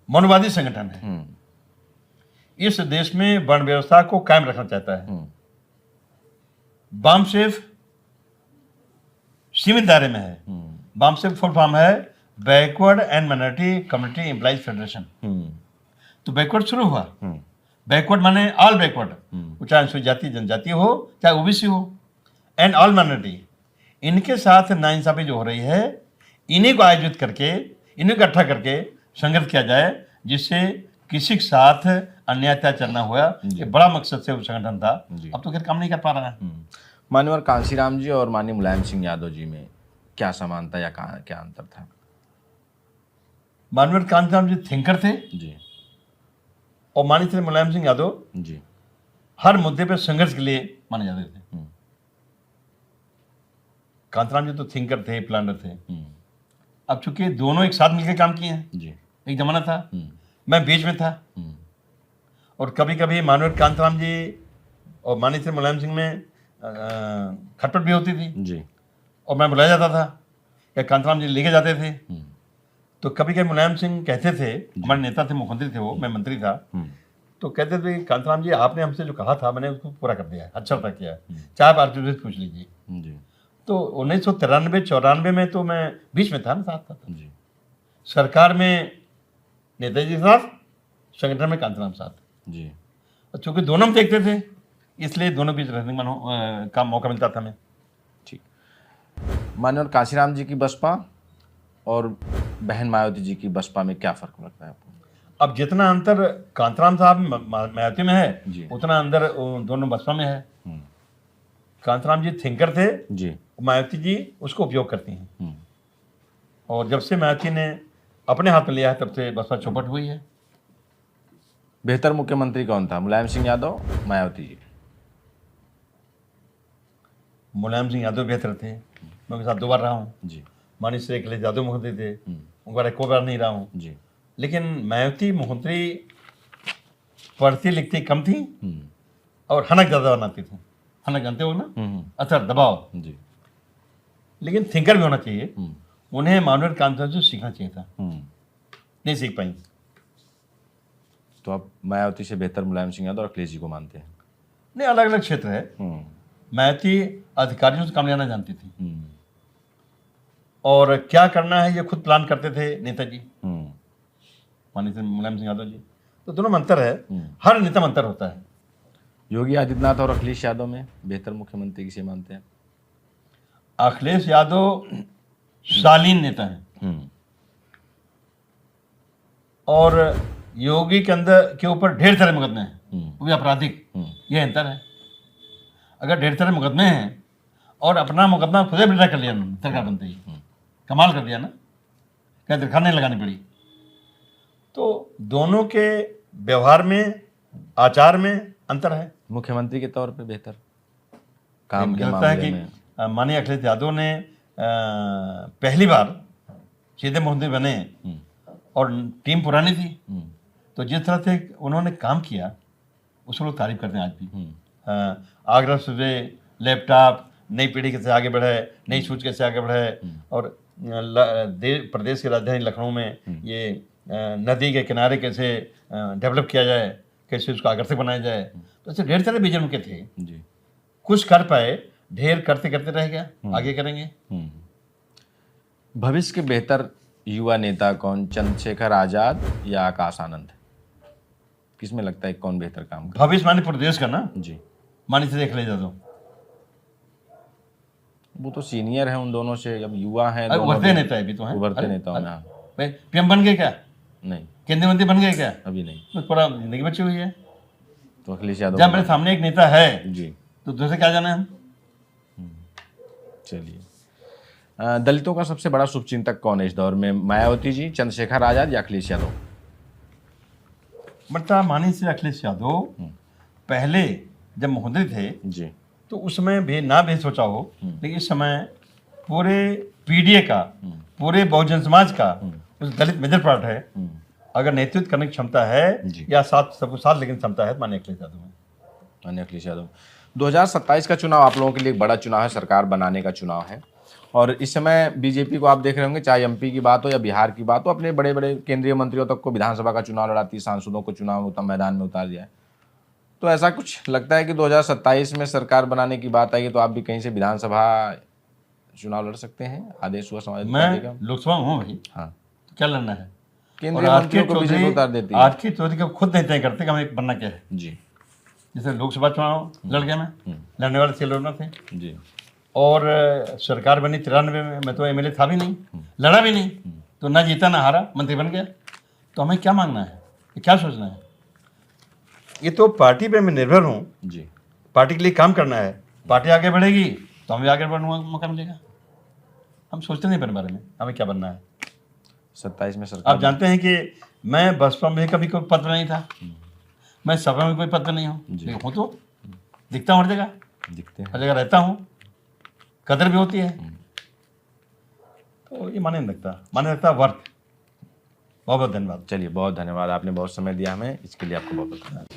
मनुवादी संगठन है, इस देश में वर्ण व्यवस्था को कायम रखना चाहता है। वाम सिर्फ सीमित दायरे में है। वाम सिर्फ फुल फॉर्म है backward and minority community employees federation. तो बैकवर्ड शुरू हुआ, बैकवर्ड माने ऑल बैकवर्ड, वो चाहे अनुसूचित जाति जनजाति हो चाहे ओबीसी हो, एंड ऑल माइनॉरिटी। इनके साथ नाइंसाफी जो हो रही है, इन्हीं को आयोजित करके, इन्हीं को इकट्ठा करके संघर्ष किया जाए जिससे किसी के साथ अन्यायता ना हुआ। ये बड़ा मकसद से वो संगठन था, अब तो खैर काम नहीं कर पा रहा है। माननीय कांशीराम जी और माननीय मुलायम सिंह यादव जी में क्या समानता या क्या अंतर था? माननीय कांशीराम जी थिंकर थे जी, और माननीय मुलायम सिंह यादव जी, हर मुद्दे पर संघर्ष के लिए माने जाते थे। कांशीराम जी तो थिंकर थे, प्लानर थे। अब चूंकि दोनों एक साथ मिलकर काम किए हैं, जी, एक जमाना था, मैं बीच में था, और कभी कभी माननीय कांशीराम जी और माननीय मुलायम सिंह में खटपट भी होती थी जी, और मैं बुलाया जाता था या कांशीराम जी लेके जाते थे। तो कभी कभी मुलायम सिंह कहते थे, हमारे नेता थे, मुख्यमंत्री थे वो, मैं मंत्री था, तो कहते थे कांशीराम जी आपने हमसे जो कहा था मैंने उसको पूरा कर दिया है, अच्छा तक किया है, चाहे आप आरटीओ से पूछ लीजिए। जी, तो 1993-94 में तो मैं बीच में था ना, साथ था। जी, सरकार में नेताजी के साथ, संगठन में कांशीराम साथ। जी। और चूंकि दोनों में देखते थे इसलिए दोनों बीच रहने का मौका मिलता था हमें। ठीक। माननीय कांशीराम जी की बसपा और बहन मायावती जी की बसपा में क्या फर्क लगता है आपको? अब जितना अंतर कांशीराम साहब मायावती में जी। है, उतना अंदर दोनों बसपा में है। कांशीराम जी थिंकर थे जी, मायावती जी उसको उपयोग करती हैं, और जब से मायावती ने अपने हाथ में लिया है तब से बसपा चौपट हुई है। बेहतर मुख्यमंत्री कौन था, मुलायम सिंह यादव, मायावती जी? मुलायम सिंह यादव बेहतर थे, मैं उनके साथ 2 बार रहा हूँ। जी मानी श्री अखिलेश यादव मुख्यमंत्री थे, उनके बारे में 1 बार नहीं रहा हूँ। जी लेकिन मायावती मुख्यमंत्री पढ़ती लिखती कम थी और हनक ज़्यादा बनाती थी। हनक जानते हो ना, असर दबाव। जी लेकिन थिंकर भी होना चाहिए, उन्हें मानवीय कॉन्फ्रेंस सीखना चाहिए था, हम्म। नहीं सीख पाई। तो आप मायावती से बेहतर मुलायम सिंह यादव और अखिलेश जी को मानते हैं? नहीं, अलग अलग क्षेत्र है। हम्म, मायावती अधिकारियों से काम लेना जानती थी हम्म, और क्या करना है ये खुद प्लान करते थे नेताजी, हम्म, माननीय श्री मुलायम सिंह यादव जी। तो दोनों में अंतर है, हर नेता में अंतर होता है। योगी आदित्यनाथ और अखिलेश यादव में बेहतर मुख्यमंत्री किसे मानते हैं? अखिलेश यादव शालीन नेता हैं हम्म, और योगी के अंदर के ऊपर ढेर सारे मुकदमे हैं, वो भी आपराधिक। हम्म, ये अंतर है। अगर ढेर सारे मुकदमे हैं और अपना मुकदमा खुद ही विड्रा कर लिया उन्होंने, सरकार बनते ही कमाल कर दिया ना, क्या दरखास्त नहीं लगानी पड़ी। तो दोनों के व्यवहार में, आचार में अंतर है। मुख्यमंत्री के तौर पे बेहतर काम मुझे के लगता है मामले कि में? माननीय अखिलेश यादव ने पहली बार सीधे मुख्यमंत्री बने और टीम पुरानी थी, तो जिस तरह से उन्होंने काम किया उसको लोग तारीफ करते हैं आज भी। आगरा से लैपटॉप, नई पीढ़ी कैसे आगे बढ़े, नई सोच कैसे आगे बढ़े, और प्रदेश की राजधानी लखनऊ में ये नदी के किनारे कैसे डेवलप किया जाए, कैसे उसको आकर्षक बनाया जाए। तो ऐसे ढेर सारे विजन उनके थे। जी कुछ कर पाए, ढेर करते करते रह गया, आगे करेंगे। भविष्य के बेहतर युवा नेता कौन, चंद्रशेखर आजाद या आकाश आनंद? किसमें लगता है कौन बेहतर काम कर? भविष्य माने प्रदेश का ना, जी मानी से देख ले जा दो। वो तो सीनियर है उन दोनों से, अब युवा है, उभरते नेता है भी तो हैं। उभरते नेताओं में। हाँ। भाई पीएम बन गए क्या, नहीं, केंद्रीय मंत्री बन गए क्या, अभी नहीं। बस पूरा जिंदगी बची हुई है। तो अखिलेश यादव जब मेरे सामने एक नेता है जी तो दूसरे क्या जाना है हम। चलिए, दलितों का सबसे बड़ा शुभचिंतक कौन है इस दौर में, मायावती जी, चंद्रशेखर आजाद या अखिलेश यादव? बता, मानी से अखिलेश यादव पहले जब मुख्यमंत्री थे जी तो उस समय भी ना भी सोचा हो, लेकिन इस समय पूरे पीडीए का, पूरे बहुजन समाज का उस दलित मेजर पार्ट है। अगर नेतृत्व करने की क्षमता है जी। या साथ सबको साथ लेकिन क्षमता है, मानिए अखिलेश यादव में। माननीय अखिलेश यादव। 2027 का चुनाव आप लोगों के लिए एक बड़ा चुनाव है, सरकार बनाने का चुनाव है, और इस समय बीजेपी को आप देख रहे होंगे, चाहे एमपी की बात हो या बिहार की बात हो, अपने बड़े बड़े केंद्रीय मंत्रियों तक को विधानसभा का चुनाव लड़ाती, सांसदों को चुनाव मैदान में उतार दिया है। तो ऐसा कुछ लगता है कि 2027 में सरकार बनाने की बात आएगी तो आप भी कहीं से विधानसभा चुनाव लड़ सकते हैं? आदेश हुआ समाजवादी पार्टी का। मैं लोकसभा में हूँ भाई, हाँ, तो क्या लड़ना है। केंद्रीय मंत्रियों को बीजेपी उतार देती है। आज की चौधरी का खुद नहीं तय करते कि हमें बनना क्या है। जी जैसे लोकसभा चुनाव लड़ गया मैं, लड़ने वाले से लड़ना थे, जी और सरकार बनी 93 में, मैं तो एमएलए था भी नहीं, लड़ा भी नहीं, तो ना जीता ना हारा, मंत्री बन गया। तो हमें क्या मांगना है, ये क्या सोचना है। ये तो पार्टी पे मैं निर्भर हूँ, जी पार्टी के लिए काम करना है। पार्टी आगे बढ़ेगी तो हमें आगे बढ़ने का मौका मिलेगा। हम सोचते नहीं अपने बारे में हमें क्या बनना है। 27 में सरकार आप जानते हैं कि मैं बसपा में कभी कोई पद नहीं था, मैं सभा में कोई पद नहीं हूँ, लेकिन हूँ तो दिखता हूँ हर जगह, दिखते हैं। हर जगह रहता हूँ, कदर भी होती है। तो ये माने नहीं लगता वर्थ। बहुत बहुत धन्यवाद। चलिए, बहुत धन्यवाद, आपने बहुत समय दिया हमें, इसके लिए आपको बहुत बहुत धन्यवाद।